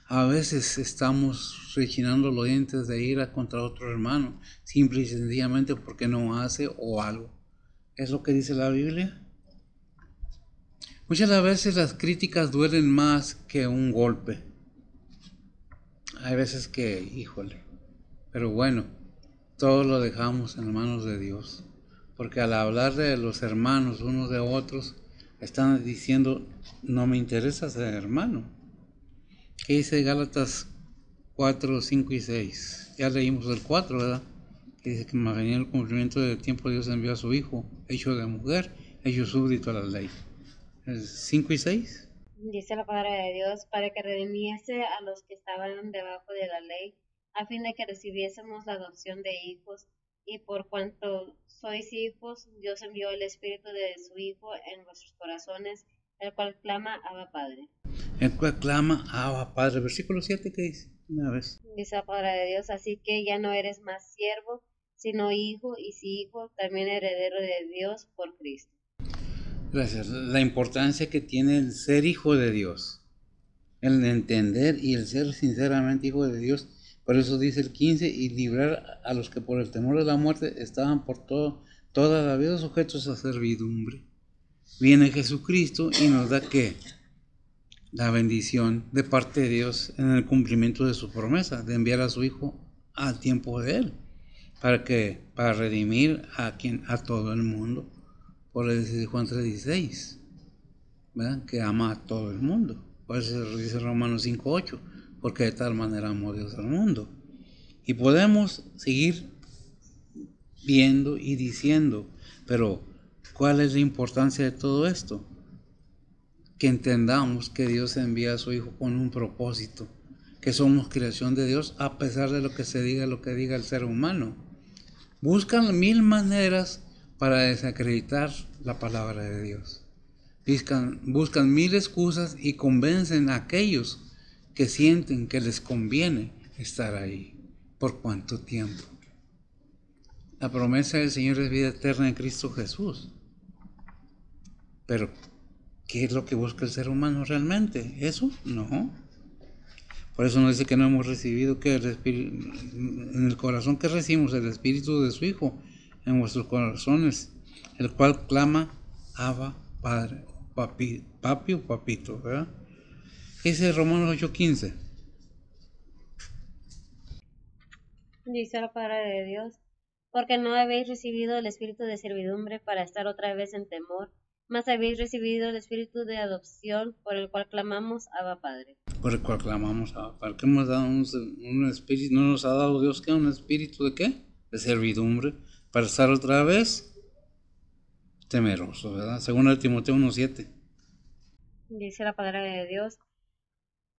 A veces estamos rechinando los dientes de ira contra otro hermano, simple y sencillamente porque no hace o algo. ¿Es lo que dice la Biblia? Muchas veces las críticas duelen más que un golpe. Hay veces que, híjole, pero bueno, todo lo dejamos en manos de Dios. Porque al hablar de los hermanos unos de otros, están diciendo, no me interesa ser hermano. ¿Qué dice Gálatas 4, 5 y 6? Ya leímos el 4, ¿verdad? Que dice que más venía el cumplimiento del tiempo, Dios envió a su Hijo, hecho de mujer, hecho súbdito a la ley. 5 y 6. Dice la palabra de Dios, para que redimiese a los que estaban debajo de la ley, a fin de que recibiésemos la adopción de hijos, y por cuanto sois hijos, Dios envió el Espíritu de su Hijo en vuestros corazones, el cual clama, Abba Padre. El cual clama, Abba Padre. Versículo 7, ¿qué dice? Una vez. Dice la palabra de Dios, así que ya no eres más siervo, sino hijo, y si hijo, también heredero de Dios por Cristo. Gracias. La importancia que tiene el ser hijo de Dios, el entender y el ser sinceramente hijo de Dios. Por eso dice el 15, y librar a los que por el temor de la muerte estaban por toda la vida sujetos a servidumbre. Viene Jesucristo y nos da ¿qué? La bendición de parte de Dios en el cumplimiento de su promesa, de enviar a su Hijo al tiempo de Él. Para redimir a todo el mundo. Por eso dice Juan 3:16, ¿verdad? Que ama a todo el mundo. Por eso dice Romanos 5:8, porque de tal manera amó Dios al mundo. Y podemos seguir viendo y diciendo, pero ¿cuál es la importancia de todo esto? Que entendamos que Dios envía a su Hijo con un propósito, que somos creación de Dios a pesar de lo que diga el ser humano. Buscan 1000 maneras para desacreditar la palabra de Dios. Buscan 1000 excusas y convencen a aquellos que sienten que les conviene estar ahí. ¿Por cuánto tiempo? La promesa del Señor es vida eterna en Cristo Jesús. Pero, ¿qué es lo que busca el ser humano realmente? ¿Eso? No. Por eso nos dice que no hemos recibido que el Espíritu, en el corazón que recibimos el Espíritu de su Hijo, en vuestros corazones, el cual clama, Abba, Padre, papi o papito, ¿verdad? Ese es Romanos 8:15. Dice la palabra de Dios, porque no habéis recibido el espíritu de servidumbre para estar otra vez en temor, mas habéis recibido el espíritu de adopción, por el cual clamamos, Abba Padre. Por el cual clamamos, Abba Padre. ¿Qué hemos dado un espíritu? ¿No nos ha dado Dios qué? ¿Un espíritu de qué? De servidumbre, para estar otra vez temeroso, ¿verdad? Según el Timoteo 1:7. Dice la palabra de Dios,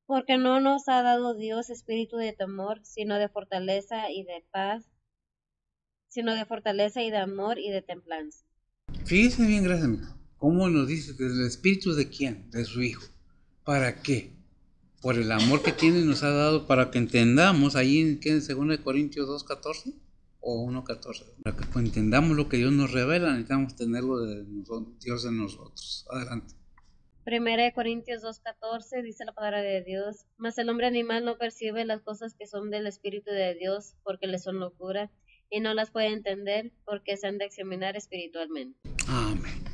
porque no nos ha dado Dios espíritu de temor, sino de fortaleza y de paz, sino de fortaleza y de amor y de templanza. Fíjese bien, gracias, cómo nos dice, ¿del espíritu de quién? De su Hijo. ¿Para qué? Por el amor que tiene nos ha dado para que entendamos, ahí en 2 Corintios 2:14 o 1:14, para que entendamos lo que Dios nos revela, necesitamos tenerlo de Dios en nosotros. Adelante. 1 Corintios 2:14 dice la palabra de Dios, mas el hombre animal no percibe las cosas que son del Espíritu de Dios, porque le son locura, y no las puede entender, porque se han de examinar espiritualmente. Amén.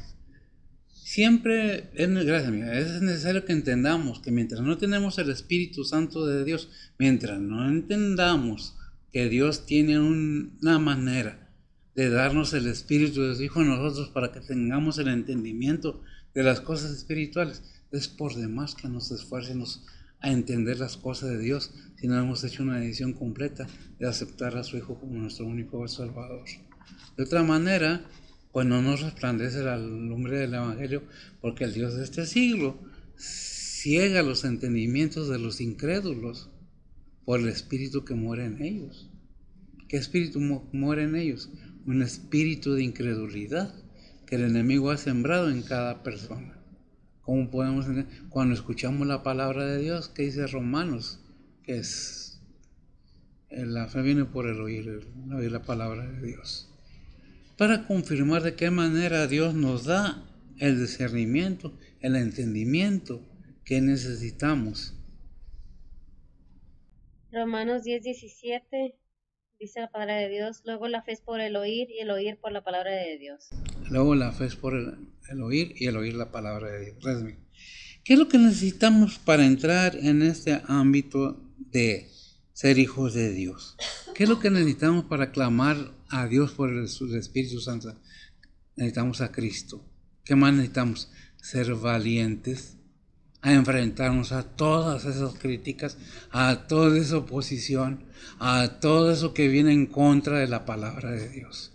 Siempre, gracias mía, es necesario que entendamos que mientras no tenemos el Espíritu Santo de Dios, mientras no entendamos que Dios tiene una manera de darnos el Espíritu de su Hijo a nosotros para que tengamos el entendimiento de las cosas espirituales, es por demás que nos esfuercemos a entender las cosas de Dios si no hemos hecho una decisión completa de aceptar a su Hijo como nuestro único Salvador. De otra manera, pues no nos resplandece la lumbre del Evangelio, porque el Dios de este siglo ciega los entendimientos de los incrédulos por el espíritu que muere en ellos. ¿Qué espíritu muere en ellos? Un espíritu de incredulidad que el enemigo ha sembrado en cada persona. ¿Cómo podemos entender? Cuando escuchamos la palabra de Dios, que dice Romanos, que es la fe viene por el oír la palabra de Dios, para confirmar de qué manera Dios nos da el discernimiento, el entendimiento que necesitamos. Romanos 10:17 dice la palabra de Dios, luego la fe es por el oír y el oír por la palabra de Dios. Luego la fe es por el oír y el oír la palabra de Dios. ¿Qué es lo que necesitamos para entrar en este ámbito de ser hijos de Dios? ¿Qué es lo que necesitamos para clamar a Dios por el Espíritu Santo? Necesitamos a Cristo. ¿Qué más necesitamos? Ser valientes a enfrentarnos a todas esas críticas, a toda esa oposición, a todo eso que viene en contra de la palabra de Dios.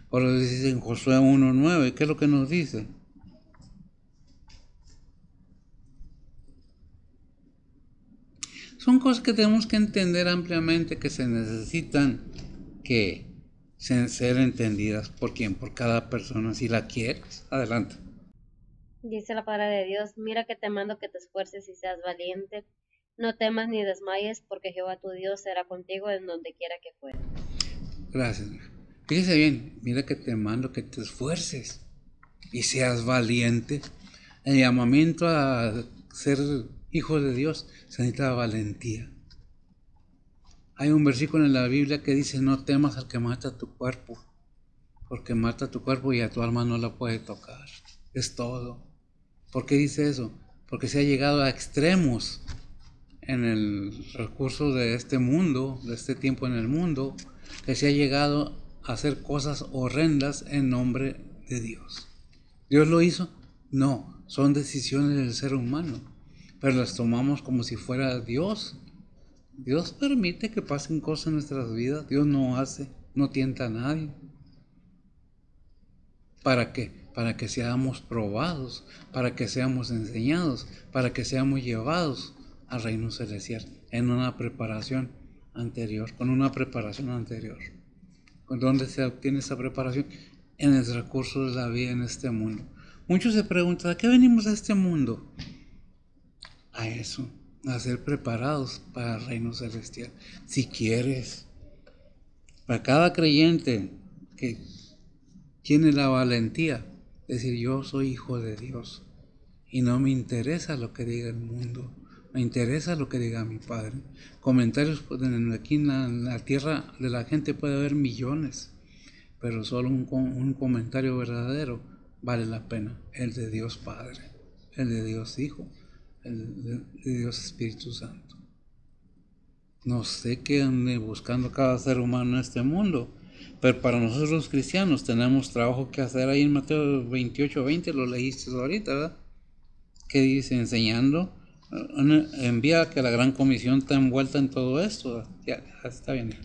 Por eso dice en Josué 1:9, ¿qué es lo que nos dice? Son cosas que tenemos que entender ampliamente, que se necesitan que ser entendidas. ¿Por quién? Por cada persona, si la quieres. Adelante. Dice la palabra de Dios, mira que te mando que te esfuerces y seas valiente, no temas ni desmayes, porque Jehová tu Dios será contigo en donde quiera que fueres. Gracias. Fíjese bien, mira que te mando que te esfuerces. y seas valiente. El llamamiento a ser hijo de Dios se necesita valentía. Hay un versículo en la Biblia que dice: no temas al que mata tu cuerpo, porque mata tu cuerpo y a tu alma no la puede tocar. Es todo. ¿Por qué dice eso? Porque se ha llegado a extremos en el recurso de este mundo, de este tiempo en el mundo, que se ha llegado a hacer cosas horrendas en nombre de Dios. ¿Dios lo hizo? No, son decisiones del ser humano, pero las tomamos como si fuera Dios. Dios permite que pasen cosas en nuestras vidas. Dios no hace, no tienta a nadie. ¿Para qué? Para que seamos probados, para que seamos enseñados, para que seamos llevados al reino celestial en una preparación anterior, con una preparación anterior. ¿Dónde se obtiene esa preparación? En el recurso de la vida en este mundo. Muchos se preguntan: ¿a qué venimos a este mundo? A eso, a ser preparados para el reino celestial. Si quieres, para cada creyente que tiene la valentía de decir: yo soy hijo de Dios y no me interesa lo que diga el mundo, me interesa lo que diga mi Padre. Comentarios aquí en la tierra de la gente puede haber millones, pero solo un comentario verdadero vale la pena: el de Dios Padre, el de Dios Hijo, el de Dios Espíritu Santo. No sé qué ande buscando cada ser humano en este mundo, pero para nosotros los cristianos tenemos trabajo que hacer. Ahí en Mateo 28:20 lo leíste ahorita, ¿verdad? Que dice: enseñando, envía que la gran comisión está envuelta en todo esto. Ya está bien.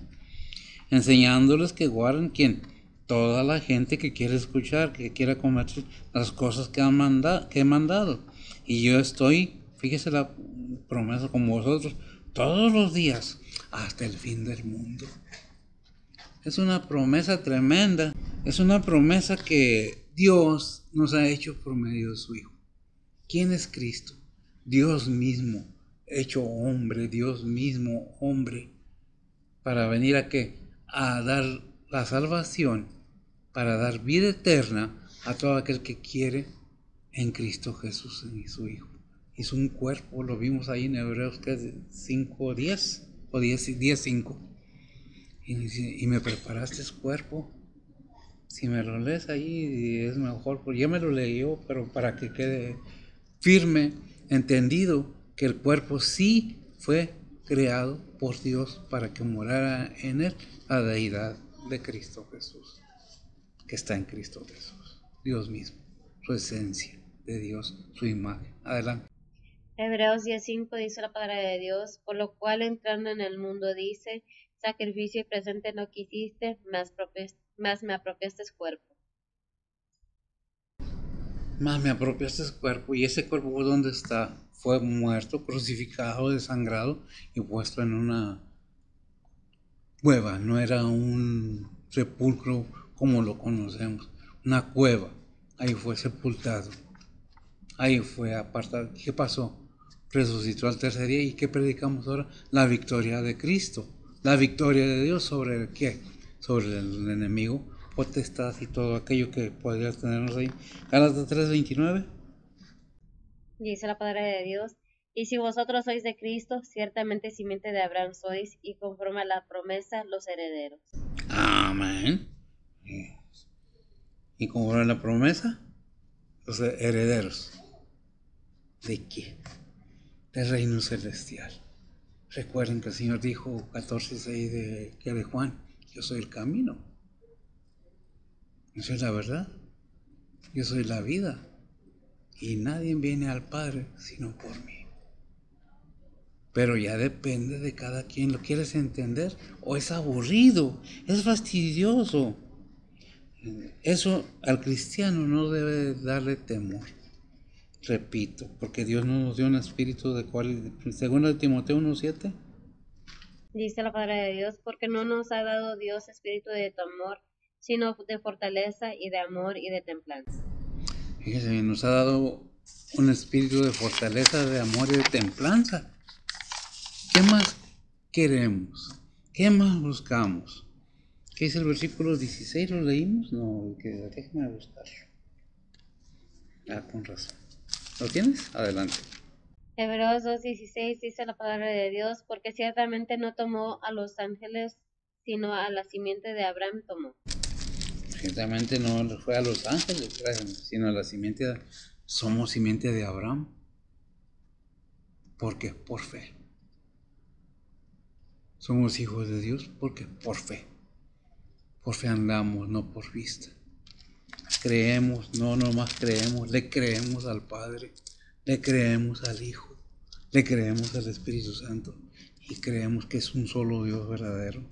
Enseñándoles que guarden, ¿quién? Toda la gente que quiere escuchar, que quiera cometer las cosas que he mandado. Y yo estoy, fíjese la promesa, con vosotros todos los días hasta el fin del mundo. Es una promesa tremenda. Es una promesa que Dios nos ha hecho por medio de su Hijo. ¿Quién es Cristo? Dios mismo, hecho hombre, Dios mismo hombre, para venir ¿a qué? A dar la salvación, para dar vida eterna a todo aquel que quiere en Cristo Jesús, en su Hijo. Hizo un cuerpo, lo vimos ahí en Hebreos 5:10 o 10:5. Y me preparaste ese cuerpo. Si me lo lees ahí es mejor, porque ya me lo leí yo, pero para que quede firme, entendido, que el cuerpo sí fue creado por Dios para que morara en él la deidad de Cristo Jesús, que está en Cristo Jesús, Dios mismo, su esencia de Dios, su imagen. Adelante. Hebreos 10:5 dice la palabra de Dios: por lo cual entrando en el mundo dice, sacrificio y presente no quisiste, más me apropiaste cuerpo. Más me apropiaste cuerpo. ¿Y ese cuerpo dónde está? Fue muerto, crucificado, desangrado y puesto en una cueva. No era un sepulcro como lo conocemos, una cueva. Ahí fue sepultado, ahí fue apartado. ¿Qué pasó? Resucitó al tercer día. ¿Y qué predicamos ahora? La victoria de Cristo, la victoria de Dios sobre ¿qué? Sobre el enemigo, potestad y todo aquello que podría tenernos ahí. Gálatas 3:29. Dice la palabra de Dios: y si vosotros sois de Cristo, ciertamente simiente de Abraham sois, y conforme a la promesa, los herederos. Amén. Y conforme a la promesa, los herederos. ¿De qué? Del reino celestial. Recuerden que el Señor dijo 14:6 de Juan: yo soy el camino, yo soy la verdad, yo soy la vida, y nadie viene al Padre sino por mí. Pero ya depende de cada quien. ¿Lo quieres entender? ¿O es aburrido? ¿Es fastidioso? Eso al cristiano no debe darle temor. Repito, porque Dios no nos dio un espíritu de cual, según el Timoteo 1:7. Dice la palabra de Dios: porque no nos ha dado Dios espíritu de temor, sino de fortaleza y de amor y de templanza. Fíjese, nos ha dado un espíritu de fortaleza, de amor y de templanza. ¿Qué más queremos? ¿Qué más buscamos? ¿Qué dice el versículo 16? ¿Lo leímos? No, déjame buscar. Ah, con razón. ¿Lo tienes? Adelante. Hebreos 2:16 dice la palabra de Dios, porque ciertamente no tomó a los ángeles, sino a la simiente de Abraham tomó. Ciertamente no fue a los ángeles, sino a la simiente. Somos simiente de Abraham. Porque por fe. Somos hijos de Dios porque por fe. Por fe andamos, no por vista. Creemos, no nomás creemos, le creemos al Padre, le creemos al Hijo, le creemos al Espíritu Santo y creemos que es un solo Dios verdadero.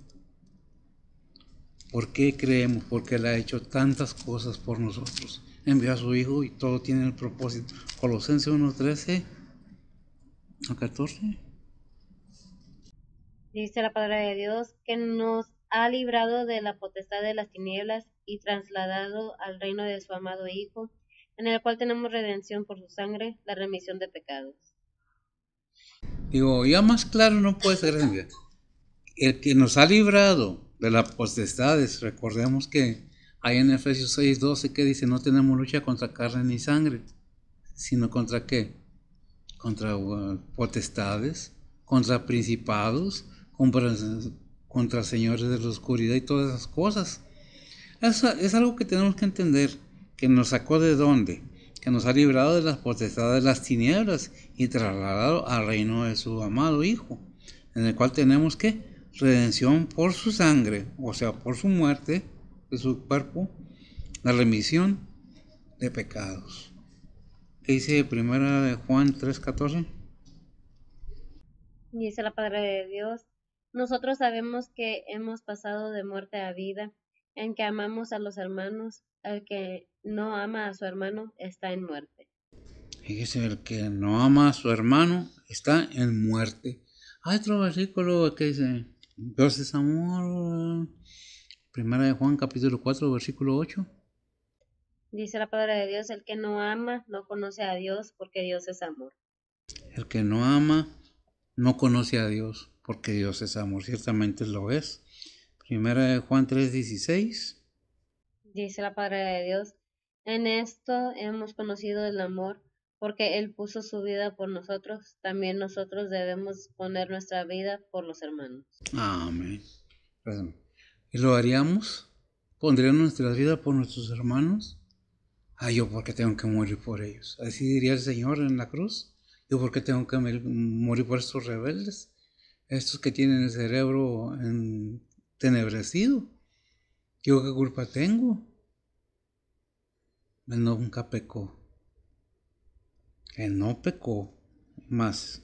¿Por qué creemos? Porque Él ha hecho tantas cosas por nosotros. Envió a su Hijo y todo tiene el propósito. Colosenses 1:13 a 14. Dice la palabra de Dios que nos ha librado de la potestad de las tinieblas y trasladado al reino de su amado Hijo, en el cual tenemos redención por su sangre, la remisión de pecados. Digo, ya más claro no puede ser. El que nos ha librado de las potestades, recordemos que hay en Efesios 6:12 que dice, no tenemos lucha contra carne ni sangre, sino contra ¿qué? Contra potestades, contra principados, contra señores de la oscuridad y todas esas cosas. Es algo que tenemos que entender, que nos sacó de dónde, que nos ha librado de las potestades de las tinieblas y trasladado al reino de su amado Hijo, en el cual tenemos que redención por su sangre, o sea, por su muerte de su cuerpo, la remisión de pecados. ¿Qué dice primera de Juan 3:14? Dice la palabra de Dios, nosotros sabemos que hemos pasado de muerte a vida, en que amamos a los hermanos, el que no ama a su hermano está en muerte. Fíjese, el que no ama a su hermano está en muerte. Hay otro versículo que dice, Dios es amor. Primera de Juan capítulo 4, versículo 8. Dice la palabra de Dios, el que no ama no conoce a Dios, porque Dios es amor. El que no ama no conoce a Dios, porque Dios es amor. Ciertamente lo es. Primera de Juan 3:16. Dice la palabra de Dios, en esto hemos conocido el amor, porque Él puso su vida por nosotros, también nosotros debemos poner nuestra vida por los hermanos. Amén. ¿Y lo haríamos? ¿Pondríamos nuestra vida por nuestros hermanos? Yo porque tengo que morir por ellos. Así diría el Señor en la cruz. Yo porque tengo que morir por estos rebeldes. Estos que tienen el cerebro entenebrecido. ¿Yo qué culpa tengo? Él nunca pecó. Él no pecó. Más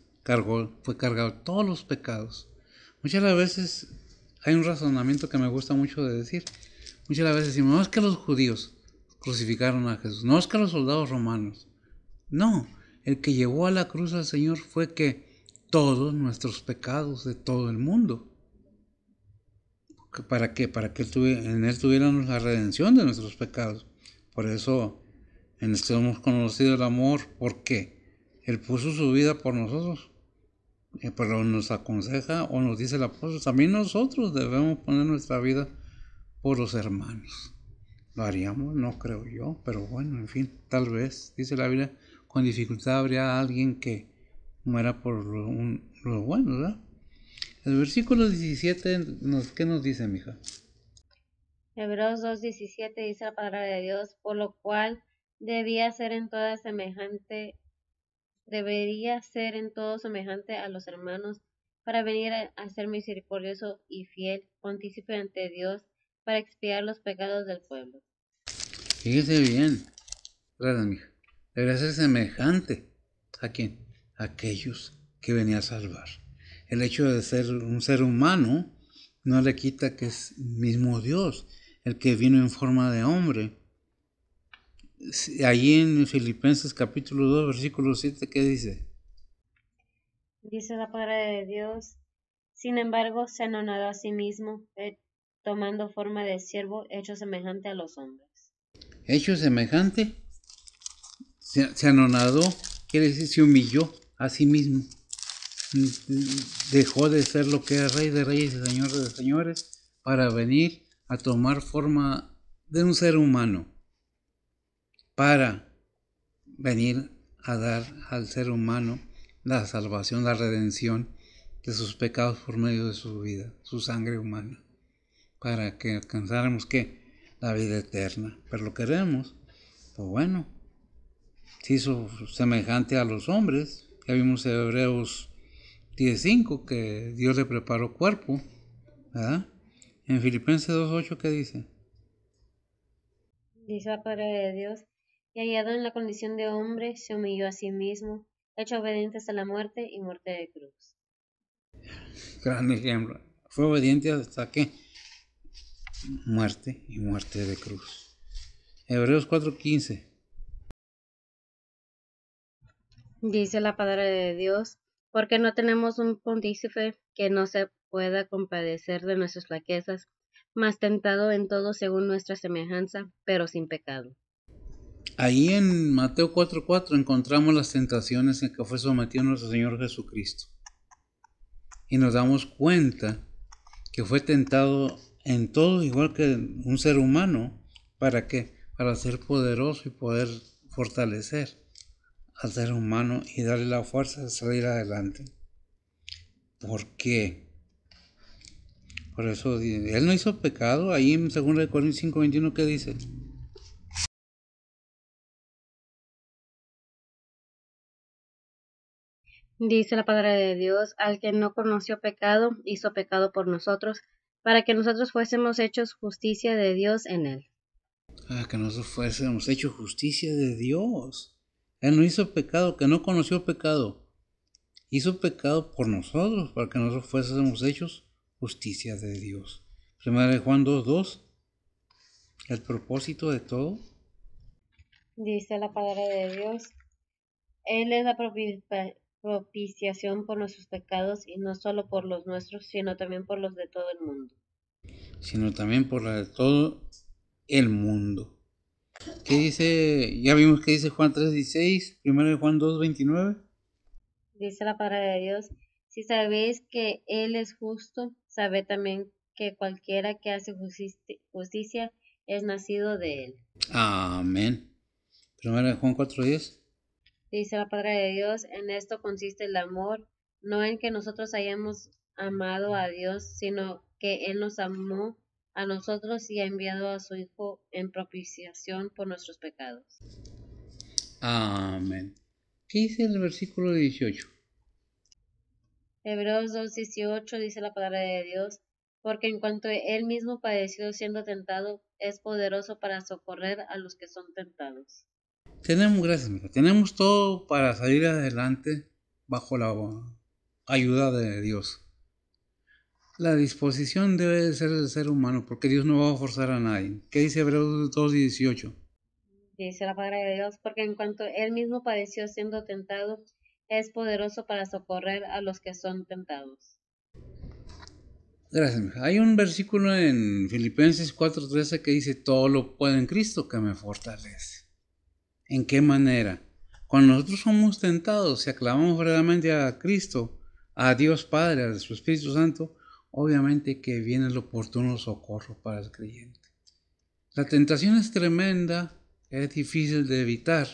fue cargado todos los pecados. Muchas veces hay un razonamiento que me gusta mucho de decir. Muchas veces decimos, no es que los judíos crucificaron a Jesús, no es que los soldados romanos. No, el que llevó a la cruz al Señor fue que todos nuestros pecados de todo el mundo. ¿Para qué? Para que en Él tuviéramos la redención de nuestros pecados. Por eso en esto hemos conocido el amor, porque Él puso su vida por nosotros. Pero nos aconseja o nos dice el apóstol, también nosotros debemos poner nuestra vida por los hermanos. ¿Lo haríamos? No creo yo, pero bueno, en fin, tal vez, dice la Biblia, con dificultad habría alguien que muera por lo bueno, ¿verdad? El versículo 17, ¿qué nos dice, mija? Hebreos 2:17 dice la palabra de Dios, por lo cual debería ser en todo semejante a los hermanos, para venir a ser misericordioso y fiel, pontífice ante Dios, para expiar los pecados del pueblo. Fíjese bien, gracias, mija. Debería ser semejante. ¿A quién? A aquellos que venía a salvar. El hecho de ser un ser humano no le quita que es mismo Dios, el que vino en forma de hombre. Allí en Filipenses capítulo 2, versículo 7, ¿qué dice? Dice la palabra de Dios, sin embargo, se anonadó a sí mismo, tomando forma de siervo, hecho semejante a los hombres. Hecho semejante, se anonadó, quiere decir se humilló a sí mismo. Dejó de ser lo que es Rey de Reyes y Señor de Señores para venir a tomar forma de un ser humano, para venir a dar al ser humano la salvación, la redención de sus pecados por medio de su vida, su sangre humana, para que alcanzáramos ¿qué? La vida eterna. Pero lo queremos, pues bueno, se hizo semejante a los hombres. Ya vimos en Hebreos 10:5 que Dios le preparó cuerpo, ¿verdad? En Filipenses 2:8, ¿qué dice? Dice la palabra de Dios, y hallado en la condición de hombre, se humilló a sí mismo, hecho obediente hasta la muerte y muerte de cruz. Gran ejemplo. Fue obediente hasta qué? Muerte y muerte de cruz. Hebreos 4:15. Dice la palabra de Dios, porque no tenemos un pontífice que no se pueda compadecer de nuestras flaquezas, mas tentado en todo según nuestra semejanza, pero sin pecado. Ahí en Mateo 4:4 encontramos las tentaciones en que fue sometido nuestro Señor Jesucristo. Y nos damos cuenta que fue tentado en todo igual que un ser humano. ¿Para qué? Para ser poderoso y poder fortalecer al ser humano y darle la fuerza de salir adelante. ¿Por qué? Por eso él no hizo pecado. Ahí en 2 Corintios 5:21, ¿qué dice? Dice la palabra de Dios, al que no conoció pecado, hizo pecado por nosotros, para que nosotros fuésemos hechos justicia de Dios en él. Que nosotros fuésemos hechos justicia de Dios. Él no hizo pecado, que no conoció pecado. Hizo pecado por nosotros, para que nosotros fuésemos hechos justicia de Dios. Primera de Juan 2:2. El propósito de todo. Dice la palabra de Dios, él es la propiciación por nuestros pecados, y no solo por los nuestros, sino también por los de todo el mundo. Sino también por la de todo el mundo. ¿Qué dice? Ya vimos que dice Juan 3:16, primero de Juan 2:29. Dice la palabra de Dios, si sabéis que Él es justo, sabed también que cualquiera que hace justicia es nacido de Él. Amén. Primero de Juan 4:10. Dice la palabra de Dios, en esto consiste el amor, no en que nosotros hayamos amado a Dios, sino que Él nos amó a nosotros y ha enviado a su Hijo en propiciación por nuestros pecados. Amén. ¿Qué dice el versículo 18? Hebreos 2:18 dice la palabra de Dios, porque en cuanto Él mismo padeció siendo tentado, es poderoso para socorrer a los que son tentados. Tenemos todo para salir adelante bajo la ayuda de Dios. La disposición debe de ser del ser humano, porque Dios no va a forzar a nadie. ¿Qué dice Hebreos 2:18? Dice la palabra de Dios, porque en cuanto Él mismo padeció siendo tentado, es poderoso para socorrer a los que son tentados. Gracias. Hay un versículo en Filipenses 4:13 que dice, todo lo puedo en Cristo que me fortalece. ¿En qué manera? Cuando nosotros somos tentados, si aclamamos verdaderamente a Cristo, a Dios Padre, a su Espíritu Santo, obviamente que viene el oportuno socorro para el creyente. La tentación es tremenda, es difícil de evitar,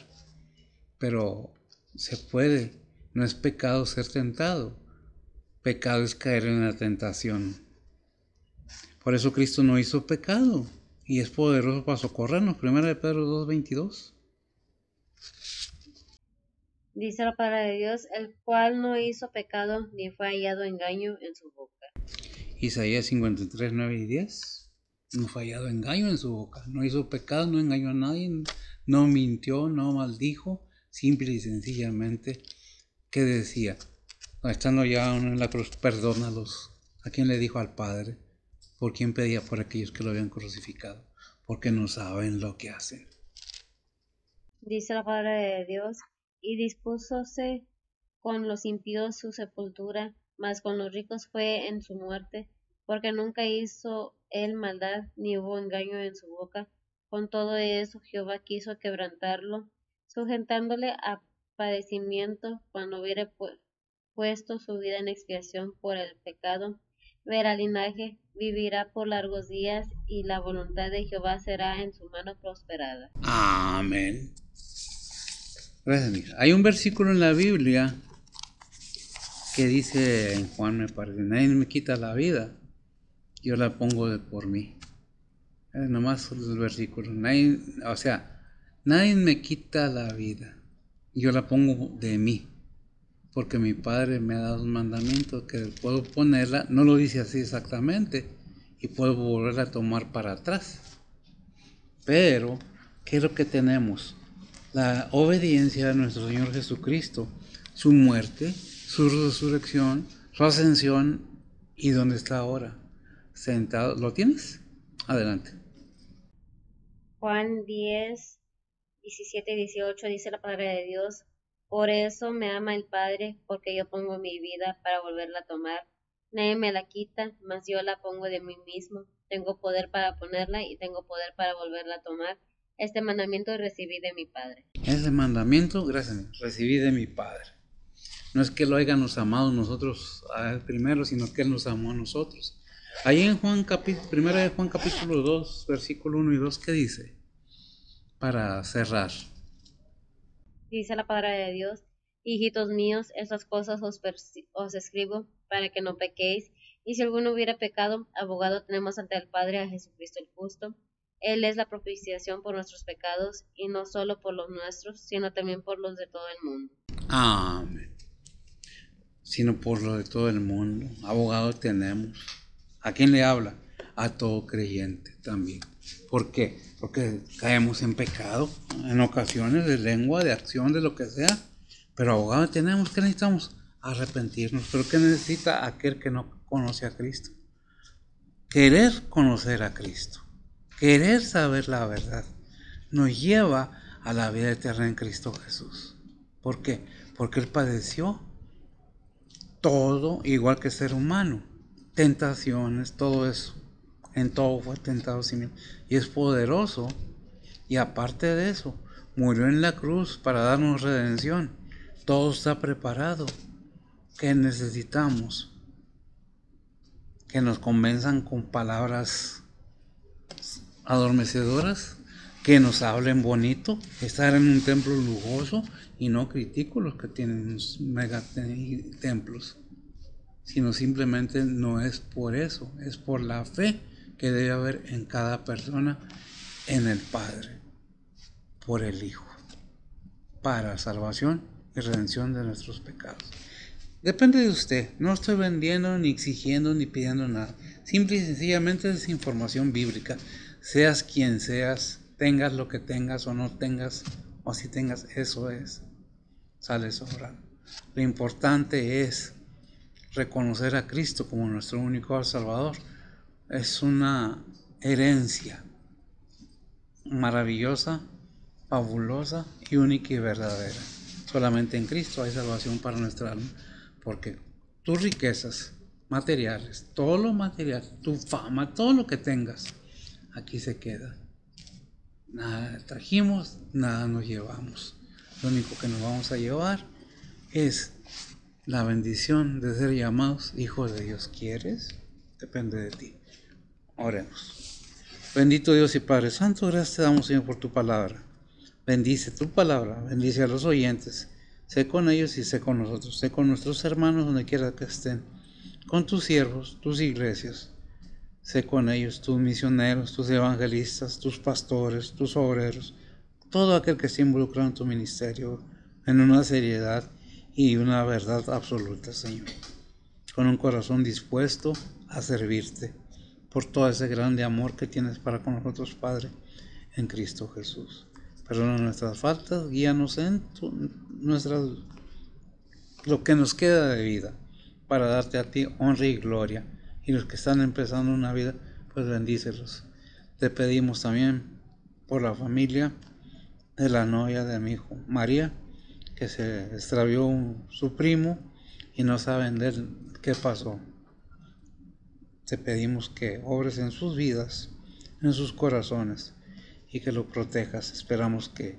pero se puede. No es pecado ser tentado. Pecado es caer en la tentación. Por eso Cristo no hizo pecado y es poderoso para socorrernos. 1 de Pedro 2:22. Dice la palabra de Dios, el cual no hizo pecado ni fue hallado engaño en su boca. Isaías 53:9-10. No fue hallado engaño en su boca. No hizo pecado, no engañó a nadie, no mintió, no maldijo. Simple y sencillamente, ¿qué decía? Estando ya en la cruz, perdónalos. ¿A quién le dijo? Al Padre. ¿Por quién pedía? Por aquellos que lo habían crucificado. Porque no saben lo que hacen. Dice la palabra de Dios, y dispúsose con los impíos su sepultura, mas con los ricos fue en su muerte, porque nunca hizo él maldad, ni hubo engaño en su boca. Con todo eso Jehová quiso quebrantarlo, sujetándole a padecimiento cuando hubiere puesto su vida en expiación por el pecado. Verá linaje, vivirá por largos días, y la voluntad de Jehová será en su mano prosperada. Amén. Gracias, mija. Hay un versículo en la Biblia que dice en Juan, me parece, nadie me quita la vida, yo la pongo de por mí. Es nomás el versículo. Nadie, o sea, nadie me quita la vida, yo la pongo de mí. Porque mi Padre me ha dado un mandamiento que puedo ponerla, no lo dice así exactamente, y puedo volverla a tomar para atrás. Pero, ¿qué es lo que tenemos? La obediencia a nuestro Señor Jesucristo, su muerte, su resurrección, su ascensión, y dónde está ahora, sentado. ¿Lo tienes? Adelante. Juan 10, 17 y 18 dice la palabra de Dios: por eso me ama el Padre, porque yo pongo mi vida para volverla a tomar. Nadie me la quita, mas yo la pongo de mí mismo. Tengo poder para ponerla y tengo poder para volverla a tomar. Este mandamiento recibí de mi Padre. Ese mandamiento, gracias, recibí de mi Padre. No es que lo hayamos amado nosotros a él primero, sino que él nos amó a nosotros. Ahí en primera de Juan capítulo 2, versículo 1 y 2, ¿qué dice? Para cerrar. Dice la palabra de Dios: hijitos míos, estas cosas os escribo para que no pequéis. Y si alguno hubiera pecado, abogado tenemos ante el Padre, a Jesucristo el justo. Él es la propiciación por nuestros pecados, y no solo por los nuestros, sino también por los de todo el mundo. Amén. Sino por lo de todo el mundo. Abogado tenemos. ¿A quién le habla? A todo creyente también. ¿Por qué? Porque caemos en pecado, en ocasiones de lengua, de acción, de lo que sea. Pero abogado tenemos. ¿Qué necesitamos? Arrepentirnos. ¿Pero qué necesita aquel que no conoce a Cristo? Querer conocer a Cristo. Querer saber la verdad. Nos lleva a la vida eterna en Cristo Jesús. ¿Por qué? Porque Él padeció todo igual que ser humano. Tentaciones, todo eso. En todo fue tentado sin mí. Y es poderoso. Y aparte de eso, murió en la cruz para darnos redención. Todo está preparado. ¿Qué necesitamos? Que nos convenzan con palabras adormecedoras, que nos hablen bonito, estar en un templo lujoso, y no critico los que tienen mega templos, sino simplemente no es por eso, es por la fe que debe haber en cada persona, en el Padre, por el Hijo, para salvación y redención de nuestros pecados. Depende de usted, no estoy vendiendo, ni exigiendo, ni pidiendo nada. Simple y sencillamente es información bíblica. Seas quien seas, tengas lo que tengas o no tengas, o si tengas, eso es. Sale sobrando. Lo importante es reconocer a Cristo como nuestro único Salvador. Es una herencia maravillosa, fabulosa y única y verdadera. Solamente en Cristo hay salvación para nuestra alma. Porque tus riquezas materiales, todo lo material, tu fama, todo lo que tengas, aquí se queda. Nada trajimos, nada nos llevamos. Lo único que nos vamos a llevar es la bendición de ser llamados hijos de Dios. ¿Quieres? Depende de ti. Oremos. Bendito Dios y Padre Santo, gracias te damos, Señor, por tu palabra. Bendice tu palabra, bendice a los oyentes. Sé con ellos y sé con nosotros, sé con nuestros hermanos donde quiera que estén, con tus siervos, tus iglesias, sé con ellos, tus misioneros, tus evangelistas, tus pastores, tus obreros, todo aquel que esté involucrado en tu ministerio, en una seriedad y una verdad absoluta, Señor, con un corazón dispuesto a servirte, por todo ese grande amor que tienes para con nosotros, Padre, en Cristo Jesús. Perdona nuestras faltas, guíanos en lo que nos queda de vida, para darte a ti honra y gloria. Y los que están empezando una vida, pues bendícelos. Te pedimos también por la familia de la novia de mi hijo María, que se extravió su primo y no saben de él qué pasó. Te pedimos que obres en sus vidas, en sus corazones, y que lo protejas. Esperamos que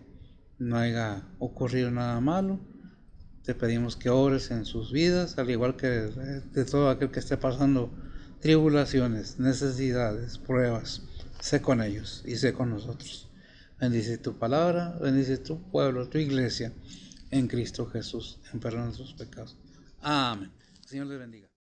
no haya ocurrido nada malo. Te pedimos que obres en sus vidas, al igual que de todo aquel que esté pasando tribulaciones, necesidades, pruebas. Sé con ellos y sé con nosotros. Bendice tu palabra, bendice tu pueblo, tu iglesia, en Cristo Jesús, en perdón de sus pecados. Amén. El Señor les bendiga.